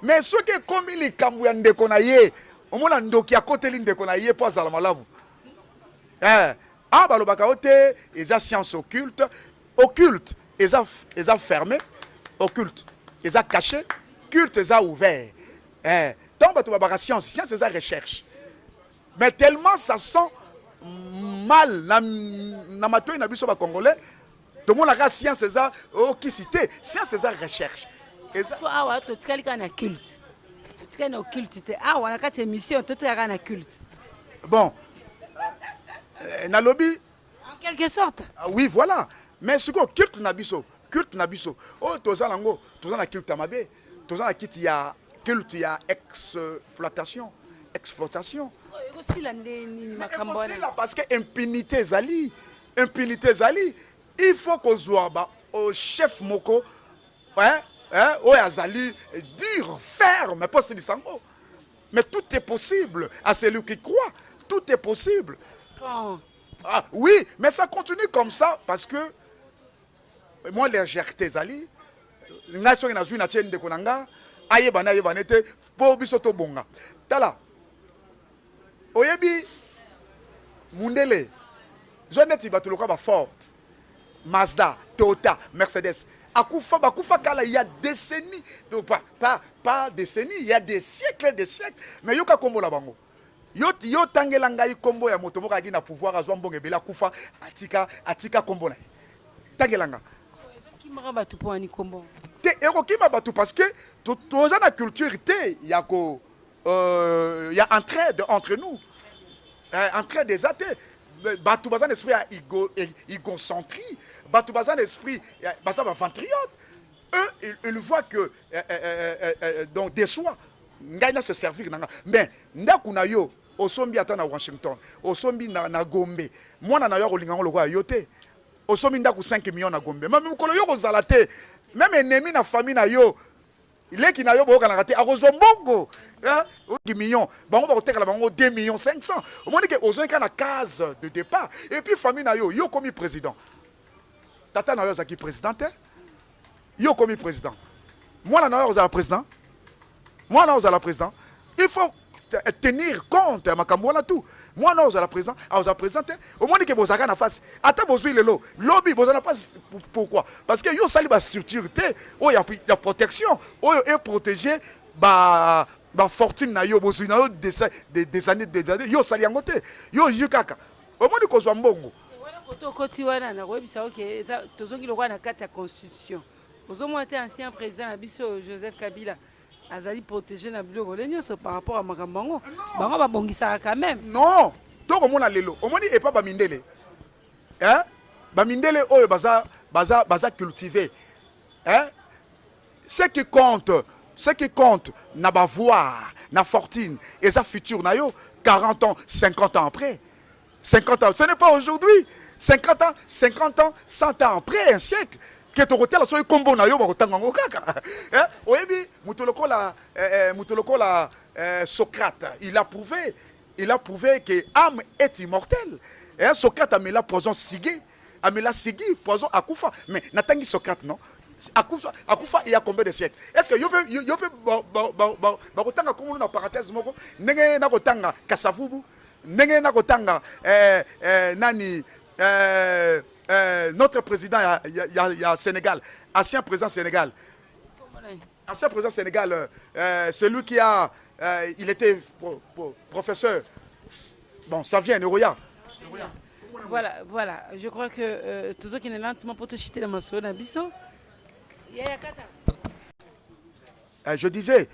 Mais ce qui est comme il est Kambouyan de Konaye, au moins Ndoki à côté de Konaye, pas à la malabu. Ah, Balobakaote, ils ont science occulte, occulte, ils ont fermé, occulte, ils ont caché, culte, ils ont ouvert. Donc, tu vas science, science, ils ont recherche. Mais tellement ça sent mal, na mato na biso ba congolais, tout le monde a science, ils ont qui cité, science, ils ont recherche. Ah ouais, tu as un culte. Tu as un culte. Ah ouais, tu as une émission, tu as un culte. Bon. Na lobby. En quelque sorte. Oui, voilà. Mais ce que culte nabiso, culte nabiso. Oh, toza lango, toza na culte mabe, toza na culte ya culte ya exploitation. Et aussi là, parce que impunité zali, il faut qu'on soit au chef moko, oh azali dur, ferme, pas si sango. Mais tout est possible à celui qui croit, tout est possible. Ah, oui, mais ça continue comme ça parce que moi, les légèreté, Zali, nation qui n'a pas de de Konanga, ayebana yebanete, pour bisoto bonga. Tala, oyebi, mundele, zoneti batuloko ba Ford, Mazda, Toyota, Mercedes. Akufa kala, il y a décennies, pas décennies, il y a des siècles, mais yoka kombo la bango. Yo tangelanga yi kombo ya moto moka na pouvoir azwa mbonge bela kufa atika kombo na tangelanga qui m'a battu pour un kombo te ero ki mabatu parce que toza na culture te ya ko ya entraide entre nous entraide des athées batu bazan esprit ya égocentrie batu bazan esprit baza ba ventriote eux ils voient que donc des soins ngai na se servir nanga mais ndakuna yo osombi ata na Washington osombi na Gombe mwana na yo kolinga lokwa yote osombi ndaku 5 millions na Gombe même mukolo yo kozala te même ennemi na famille na yo ileki na yo boka na raté akozo mbongo 10 millions bango ba kotekala bango 2 millions 500 omoni ke ozo na case de départ et puis famille na yo komi président tata na yo zaki président yo komi président mwana na yo ozala président mwana ozala président il faut tenir compte à Makambouana tout. Moi non, vous allez présent, vous allez présenter. Au moins que vous avez en face. Attends, vous avez le lobby, vous avez pas. Pourquoi? Parce que yo sali ba sécurité, oh y a protection, oh est protégé, bah fortune na yo bozu na yo des années yo sali angote, yo yukaka. Au moins que vous avez mbongo. Voilà koto koti wana na webisa OK, ça tozongi lokwa na carte ya constitution. Ozomo était ancien président Abisso Joseph Kabila. Azali protégé na biloko lenyoso par rapport à makambango bango babongisa quand même non to ko mona lelo omoni e pa ba mindele ba mindele oyo baza cultiver ce qui compte na ba voir na fortune et sa futur na yo 40 ans 50 ans après 50 ans ce n'est pas aujourd'hui 50 ans 100 ans après un siècle que tu hôtel so kombo na yo ba kotanga ngo kaka oyebi mutoloko la Socrate il a prouvé que âme est immortelle Socrate a mis la poison sigé poison akufa mais natangi Socrate non akufa il y a combien de siècles est-ce que yo peut ba kotanga komo na parenthèse moko ndenge na kotanga Kasavubu ndenge na kotanga nani notre président il y a Sénégal, ancien président Sénégal, celui qui a, il était professeur. Bon, ça vient, Neuroya. Voilà, je crois que tout ce qui est lentement pour te chuter dans ma soeur, Nabiso. Je disais,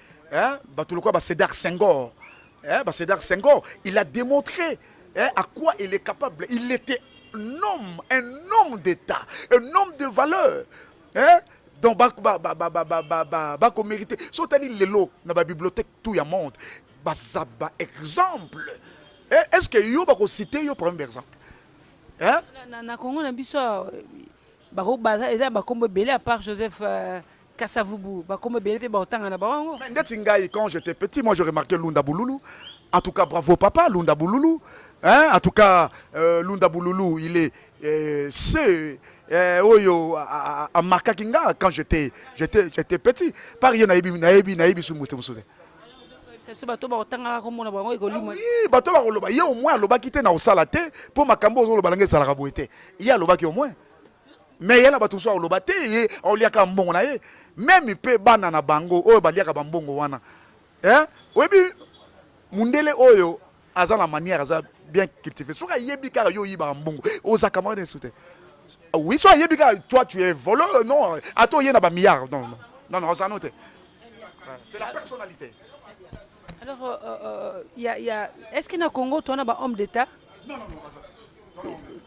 Sédar Senghor, il a démontré à quoi il est capable. Il était un homme d'État, un homme de valeur. Donc ba ko mérité so tali lelo na ba bibliothèque tout ya monde ba exemple. Est-ce que yo ba ko citer yo premier exemple? Hein? Na Congo na biso bako baza eza bakombo belé à part Joseph Kasavubu bakombo belé pe ba otanga na bango. Mais ndeti ngai quand j'étais petit moi j'ai remarqué Lunda Bouloulou. En tout cas bravo papa Lunda Bouloulou. Hein? En tout cas Lunda Bouloulou il est oyo a marqué kinga quand j'étais petit. Par yo naïbi sou muté musoude. C'est bato ba otanga ko mona bango ekolimo. Oui, bato ba koloba ye au moins loba kité na osala te pour makambo zo loba ngé sala ka boité. Il a loba ki au moins. Mais yela bato so loba te ye oliaka mbongo na ye. Même pe bana na bango oyo baliaka bambongo wana. Hein? Oyebi mundele oyo aza la manière aza bien cultivé. Soka yebi ka yo yiba mbongo. Oza camarade soute. Oui, soit yebi ka toi tu es voleur non, ato ye na ba milliard non, ça note. C'est la personnalité. Alors, est-ce que dans le Congo, tu as un homme d'État? Non.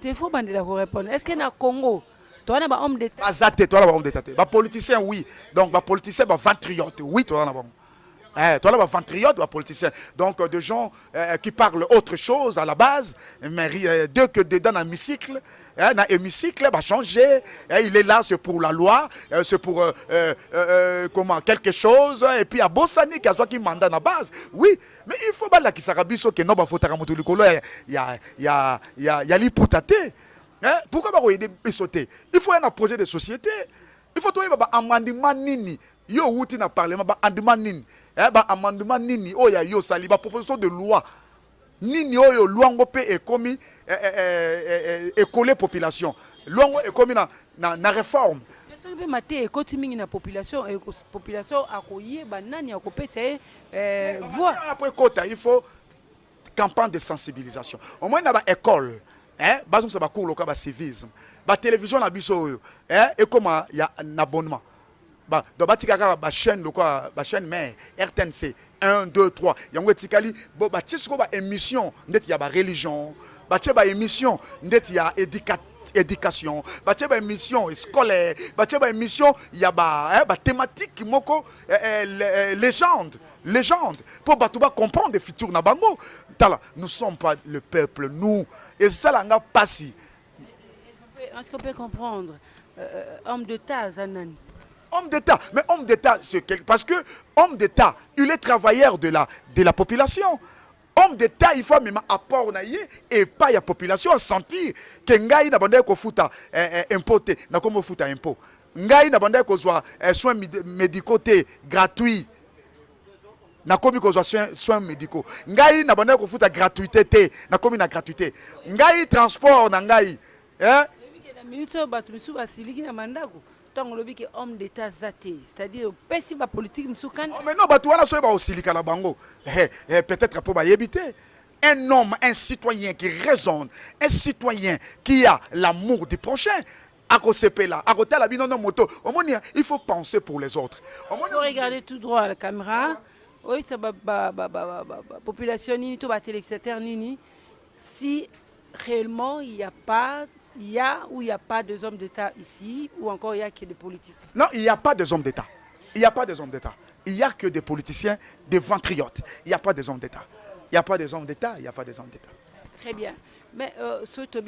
Il faut répondre. Est-ce que dans le Congo, tu as un homme d'État? Azate, tu as un homme d'État. Les politiciens, oui. Donc, les politiciens, les ventriotes, oui, tu as un homme. Tu as un ventriote, les politiciens. Donc, des gens qui parlent autre chose à la base, mais dès que dedans dans l'hémicycle, dans l'hémicycle, va changer. Il est là, c'est pour la loi, c'est pour comment, quelque chose. Et puis, à Bossani, qui a soit qui mandat à la base. Oui, mais il faut pas qu'il s'arabiso que non, il faut que il y a l'hypothèse. Pourquoi pas aider sauter? Il faut un projet de société. Il faut trouver un amendement nini. Yo outi na parlement, un amendement nini. Amendement nini. Oh ya yo sali, proposition de loi. Nini oyo luango pe ekomi écoler population. Luango ekomi na réforme. Est-ce que maté ekoti mingi na population akoye banani akopesa voix. Après kota, il faut campagne de sensibilisation. Au moins na ba école, bazon sa ba cours local ba civisme. Ba télévision na biso oyo, et comment il y a un abonnement. Donc batikaka ba chaîne loka ba chaîne mère RTNC 1 2 3 yango tikali bo ba tisiko ba émission ndeti ya ba religion ba tie ba émission ndeti ya éducation ba tie ba émission scolaire ba tie ba émission ya ba thématique moko légende pour ba tuba comprendre le futur na bango tala nous sommes pas le peuple nous et ça là nga passi. Est-ce qu'on peut comprendre homme d'État zanani? Homme d'État, mais homme d'État, c'est parce que homme d'État, il est travailleur de la population. Homme d'État, il faut même apport et pas la population à sentir que ngai na bande ko futa impoté, na comme futa impôt. Ngai na bande ko soit soins médicaux gratuits. Na komi ko soit soins médicaux. Ngai na bande ko futa gratuité té, na komi na gratuité. Ngai transport na ngai, hein? Minute ba tu misu basiliki na mandako. Homme d'État zaté, c'est-à-dire pesi ba politique msukani. Mais non, tu wana soyeba osilika la bango. Peut-être pour ba yebiter. Un homme, un citoyen qui raisonne, un citoyen qui a l'amour du prochain. Il faut penser pour les autres. Il faut regarder tout droit à la caméra. Oui, ça population nini to ba téléspectateur nini. Si réellement il y a ou il n'y a pas des hommes d'État ici, ou encore il y a que des politiques? Non, il n'y a pas des hommes d'État. Il n'y a pas des hommes d'État. Il n'y a que des politiciens, des ventriotes. Il n'y a pas des hommes d'État. Il n'y a pas des hommes d'État. Il n'y a pas des hommes d'État. Très bien. Mais ce que tu as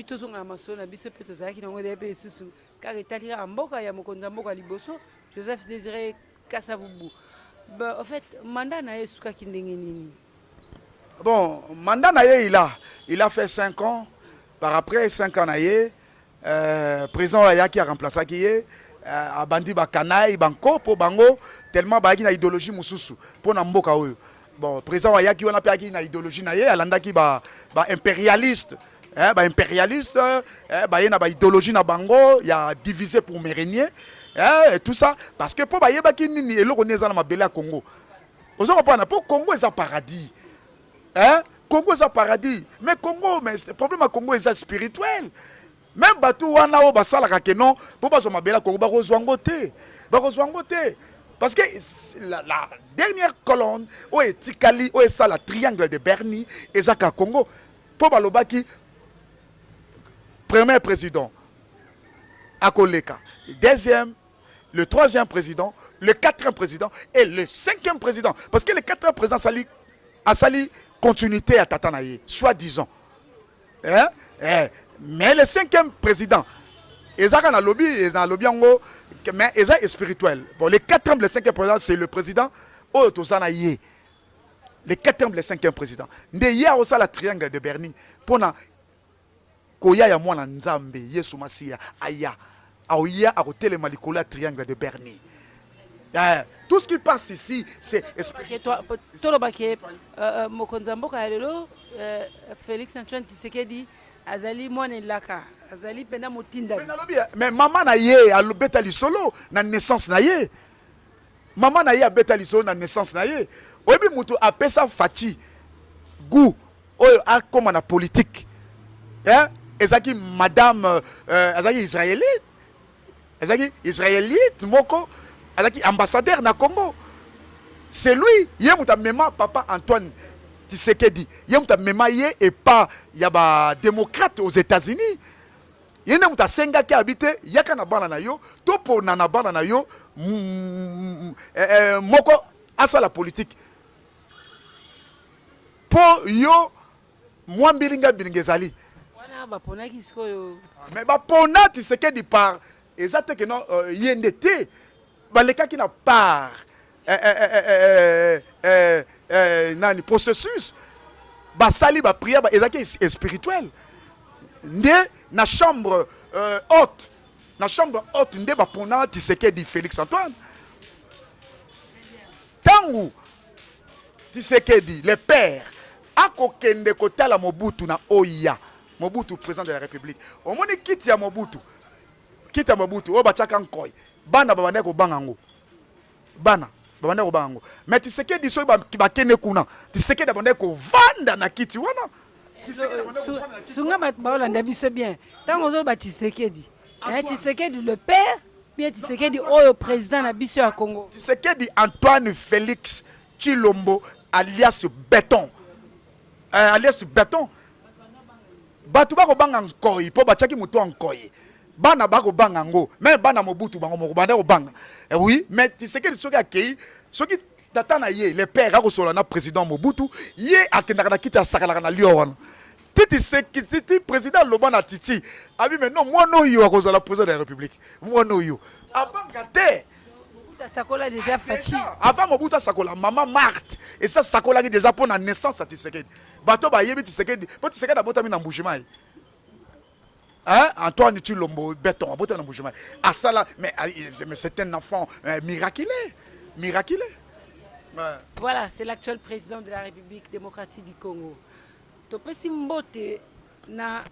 Joseph Désiré Kasavubu. En fait, mandat na suka kindengeni. Bon, mandat na il a fait 5 ans. Par après 5 ans, président qui a remplacé qui est Abandi Bakanaï, Banko, pour Bango, tellement bagi na idéologie mususu pour na mboka oyo. Bon, président qui on a pas na idéologie na alanda ki ba impérialiste, ba impérialiste, yena ba idéologie na bango, il y a divisé pour Mérenier, et tout ça parce que pour ba yeba ki nini eloko neza na mabele ya Congo. Ozo comprendre pour Congo est un paradis. Congo est un paradis. Mais Congo, le problème à Congo est spirituel. Même Batou wana o basala ka kenon pour pas ma bela Congo ba rozwangote. Parce que la dernière colonne o etikali o esa la triangle de Berni ezaka Congo pour balobaki premier président Akoleka. Deuxième le troisième président, le quatrième président et le cinquième président. Parce que le quatrième président a sali continuité à Tatanaye, soi-disant. Hein? Mais le cinquième président, ils ont un lobby, mais ils sont spirituel. Bon, le quatrième, le cinquième président, c'est le président Otosanaye. Le quatrième, le cinquième président. Il y a aussi la triangle de Bernie. Pour Koya ya mwana nzambe Yesu Masia aya aoya akotele malikola triangle de Bernie. Tout ce qui passe ici c'est tolobake mokonza mboka lelo Félix Antoine Tshisekedi azali mwana laka azali pena motinda mais maman na ye alobeta lisolo na naissance na ye maman na ye abeta lisolo na naissance na ye oyebi mutu apesa fachi goût oyo akoma na politique hein. Ezaki madame ezaki israélite moko ezaki ambassadeur na Congo. C'est lui yemuta mema papa Antoine Tshisekedi yemuta mema ye et pas yaba démocrate aux États-Unis. Yene muta senga ki habite yaka na bana na yo topo na bana na yo moko asa la politique. Po yo mwambilinga bilingezali. Mais bapona Tshisekedi par exact que non yendete baleka qui na part nani processus basali ba prière ba ezaki spirituel ndé na chambre haute ndé bapona Tshisekedi Félix Antoine tangu Tshisekedi le père akokende kotala Mobutu na oya Mobutu, président de la République. Au moins, quitte ya Mobutu. Quitte ya Mobutu. O bachaka nkoi. Bana babane ko bangango. Bana babane ko bangango. Mais Tshisekedi so ba kene kuna. Tshisekedi babane ko vanda na kiti wana. Sunga baola ndabiso bien. Tango zo ba Tshisekedi. Tshisekedi le père, bien Tshisekedi oyo président na biso ya Congo. Tshisekedi Antoine Félix Tshilombo alias Béton. Alias Béton. Batu bako banga nkoi po bachaki muto nkoi bana bako banga ngo même bana Mobutu bango moko banda ko banga oui mais Tshisekedi soki akei soki tata na ye le père ako sola na président Mobutu ye akendaka na kiti asakala na lio wana titi président loba na titi abi mais non moi no yo akozala président de la République moi no yo abanga te Mobutu sakola déjà fachi avant Mobutu sakola maman Marthe et ça sakola qui déjà pour la naissance à Tshisekedi. Bato ba yebi Tshisekedi, po Tshisekedi abota mi na mbujima. Hein? Antoine Tshilombo Béton abota na mbujima. Asala mais c'est un enfant miraculeux. Miraculeux. Ouais. Voilà, c'est l'actuel président de la République démocratique du Congo. Topesi mbote na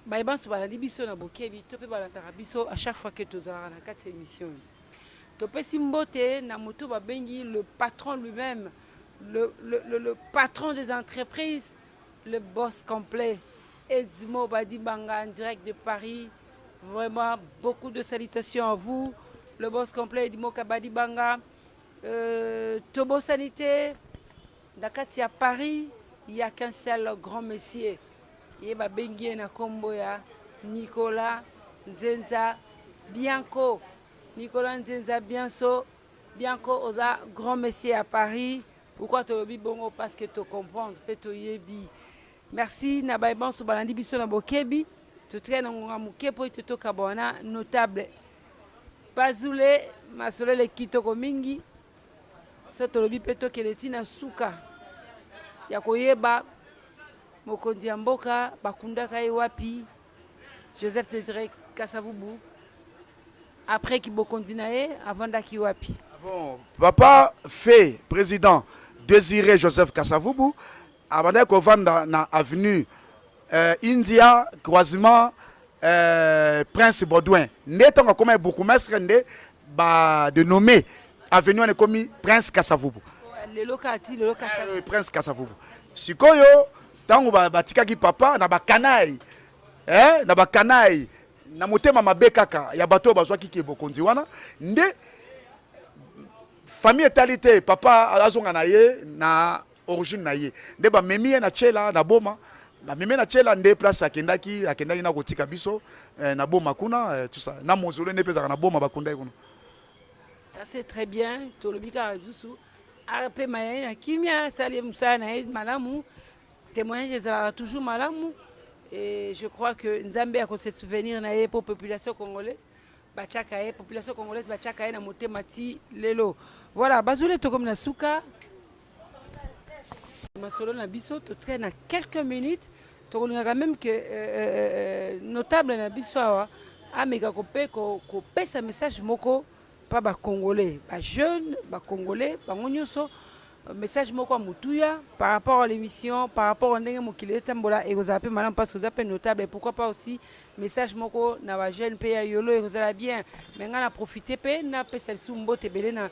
baibanso bala biso na bokebi, topé bala biso à chaque fois que tozala na kati émission. Topesi mbote na moto babengi le patron lui-même, le patron des entreprises, le boss complet, Edimo Badibanga en direct de Paris. Vraiment, beaucoup de salutations à vous. Le boss complet, Edimo Kabadibanga. Tobo Sanité, Dakati à Paris, il n'y a qu'un seul grand monsieur. Il y a Bengi na Komboya, Nicolas Nzenza Bianco. Nicolas Nzenza Bianco, osa grand monsieur à Paris. Pourquoi tu as bongo parce que tu comprends, tu yebi. Merci Nabaïban Soubalandi Bisso Nabokebi. Tu traînes en Moukepo et tu toques à notable. Bazoulé, Masole le Kitoko Mingi. Sotolobi Peto Keletina Souka. Yakoyeba, Mokondi Mboka, Bakunda Kaiwapi, Joseph Désiré Kassavubu. Après Kibokondinae, avant d'Akiwapi. Bon, papa fait président Désiré Joseph Kassavubu. Avant qu'on vende na avenue India, croisement Prince Baudouin. N'étant comme un bourgmestre de nommer avenue on est commis Prince Kassavubu. Le local Prince Kassavubu. Sikoyo, tango batika ki papa na bakanai. Na bakanai. Na motema mabe kaka ya bato bazwaki ki bokonzi wana. Nde famille talité papa azonga na ye na origine na ye nde ba memi na chela na boma ba memi na chela nde place akendaki na kotika biso na boma kuna tout ça na mozolo ne peza na boma bakunda ikono Ça c'est très bien. Tolobika Zusu. Après Malaya, Kimia, Salim Sana, Malamu. Témoignage toujours Malamu. Et je crois que Nzambe a se souvenir pour la population congolaise. Bachakae, population congolaise, Bachakae, na moté mati lelo. Voilà, Bazoulé Tokom Nasuka. Masolo na biso, to traîne na quelques minutes. To même que notable na biso a mega kopé ko pesa message moko pas ba congolais, ba jeune, ba congolais, ba ngonyoso message moko mutuya par rapport à l'émission, par rapport au ndenge mokile tambola et vous appelez madame parce que vous appelez notable et pourquoi pas aussi message moko na ba jeune pays yolo et vous allez bien mais on a profité pe na pesa sumbo tebele na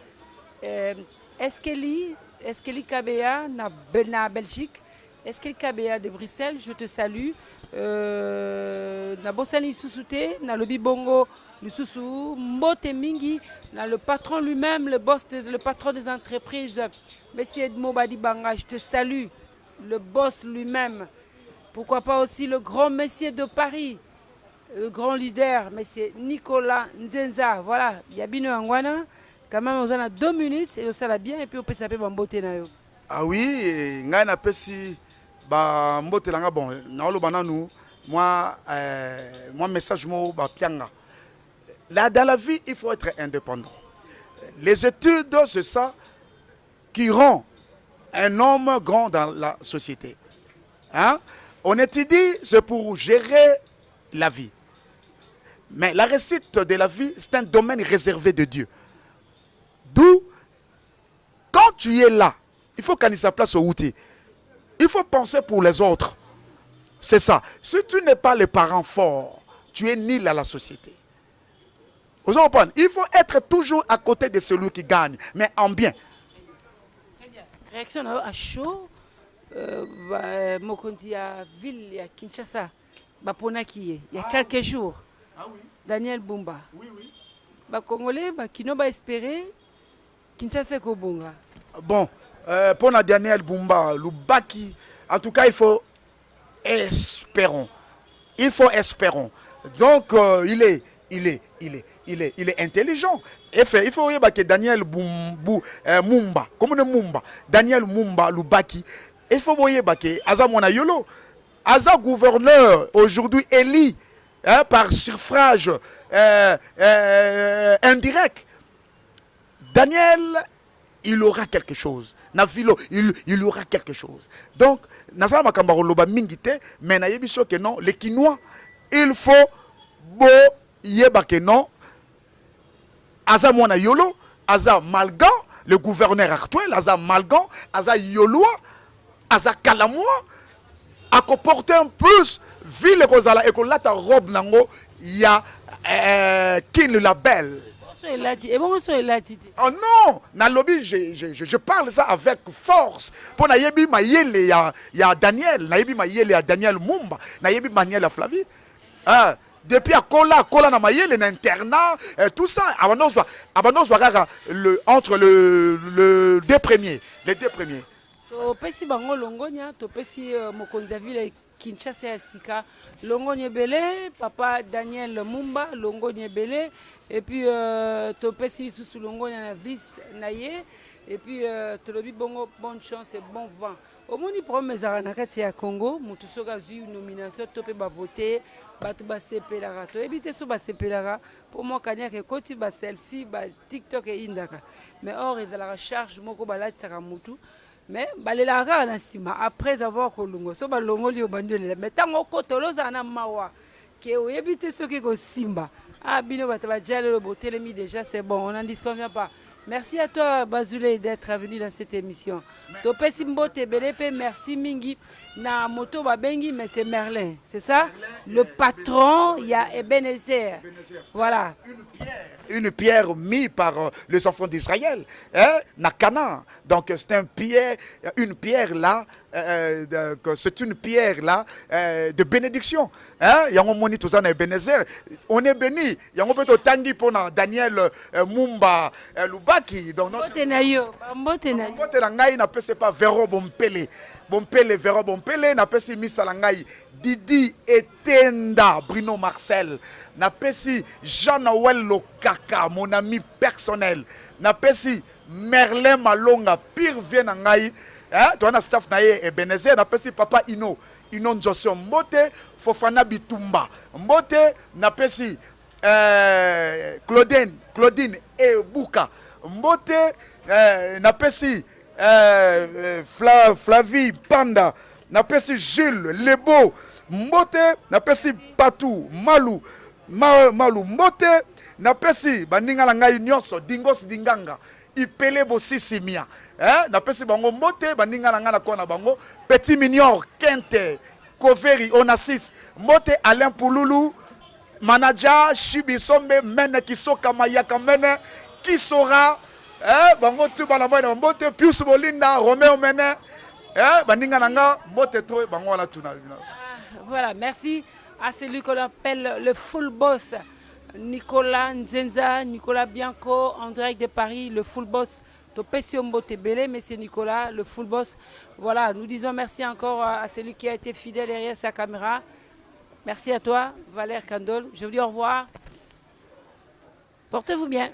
est-ce que li KBA na Belgique, est-ce que KBA de Bruxelles, je te salue. Na Bosani Susute, na Lobi Bongo, le Susu, Mbote Mingi, na le patron lui-même, le patron des entreprises, Monsieur Edmo Badibanga, je te salue. Le boss lui-même. Pourquoi pas aussi le grand monsieur de Paris, le grand leader, Monsieur Nicolas Nzenza. Voilà, Yabino Angwana. Quand même, on a 2 minutes et ça va bien et puis on peut s'appeler Bambote Nayo. Ah oui, ngai na pesi ba mbote langa bon na lo bananu moi message mo ba pianga. Là dans la vie, il faut être indépendant. Les études c'est ça qui rend un homme grand dans la société. Hein? On étudie c'est pour gérer la vie. Mais la réussite de la vie, c'est un domaine réservé de Dieu. D'où, quand tu es là, il faut qu'on ait sa place au outil. Il faut penser pour les autres. C'est ça. Si tu n'es pas le parent fort, tu es nul à la société. Vous comprenez? Il faut être toujours à côté de celui qui gagne, mais en bien. Très bien. Réaction à chaud, Mokondi à ville, à Kinshasa, il y a quelques jours. Ah oui. Daniel Bumba. Oui, oui. Congolais, qui n'ont pas espéré. Kinshasa Kobonga. Bon, pour Daniel Bumba, Lubaki, en tout cas, il faut espérons. Il faut espérons. Donc, il est intelligent. Il faut que Daniel Mumba, comme le Mumba, Daniel Mumba, Lubaki, il faut que Azamona Yolo, Aza gouverneur, aujourd'hui élu par suffrage indirect. Daniel, il aura quelque chose. Navilo, il aura quelque chose. Donc, Nazama Kambaroloba Mingite, mais Nayebiso que non, les Quinois, il faut bo yeba que non. Aza Mona Yolo, Aza Malgan, le gouverneur actuel, Aza Malgan, Aza Yoloa, Aza Kalamoa, à comporter un plus, ville Rosala, et que là ta robe nango, il y a Kin le label. Oh non, Nalobi, je parle ça avec force. Pour Nayebi Mayele, il y a Daniel, Nayebi Mayele, il y a Daniel Mumba, Nayebi Maniel Flavie. Depuis à Kola na Mayele, l'internat, tout ça, entre le deux premiers, les deux premiers. Topesi bango longonya, topesi mokonzi ville Kinshasa ya sika, longonya belé, papa Daniel Mumba, longonya belé. Et puis, topesi sous longonya na vice naye. Et puis, tolobi bongo bonne chance et bon vent. Au moins, il prend mes aranakati à Congo, mutusoga vu une nomination, topé ba voter, batu ba sepelara. To ebite so ba sepelara. Pour moi, kanya ke koti ba selfie, ba TikTok et indaka. Mais or, ils ont la charge moko ba la tsaramutu. Mais balela rara na sima après avoir kolongo so balongo li obandele mais tango kotoloza na mawa ke oyebite soki ko simba ah bino bataba jale le botelemi déjà c'est bon on n'en disconvient pas. Merci à toi Bazoulé d'être venu dans cette émission. Topesi mbote belepe merci mingi na moto babengi mais c'est Merlin, c'est ça? Le patron, il y a Ebenezer. Voilà. Une pierre mise par les enfants d'Israël, hein, na Canaan. Donc c'est une pierre là que c'est une pierre là de bénédiction. Hein? Yango moni tozana Ebenezer. On est béni. Yango peut tangi pour Daniel Mumba Lubaki. Donc notre mbote na ngai na pese pas Vero Bompele. Bompele Vero Bompele na pese misala ngai Didi Etenda Bruno Marcel. Na pese Jean-Noël Lokaka, mon ami personnel. Na pese Merlin Malonga pire vient na ngai. Hein? Tu as un staff naïe Ebenezer, na pesi papa Ino Njoso Mbote, Fofana Bitumba Mbote, na pesi Claudine Ebuka Mbote, na pesi Flavie Panda, na pesi Jules Lebo Mbote, na pesi Patou Malou Mbote, na pesi baninga la ngai nyonso Dingos Dinganga Ipele Bosisimia. Na pesi bango mbote baninga na ngana kona bango Petit Mignon Kente Koveri Onassis mbote Alain Pouloulou manager Shibisombe Mene Kisoka Mayaka Mene Kisora bango tu bana mwana mbote Pius Bolinda Roméo Mene baninga na nga mbote to bango na tuna. Voilà, merci à celui qu'on appelle le full boss Nicolas Nzenza, Nicolas Bianco en direct de Paris, le full boss Topesiombo Tebele, mais c'est Nicolas, le full boss. Voilà, nous disons merci encore à celui qui a été fidèle derrière sa caméra. Merci à toi, Valère Kandol. Je vous dis au revoir. Portez-vous bien.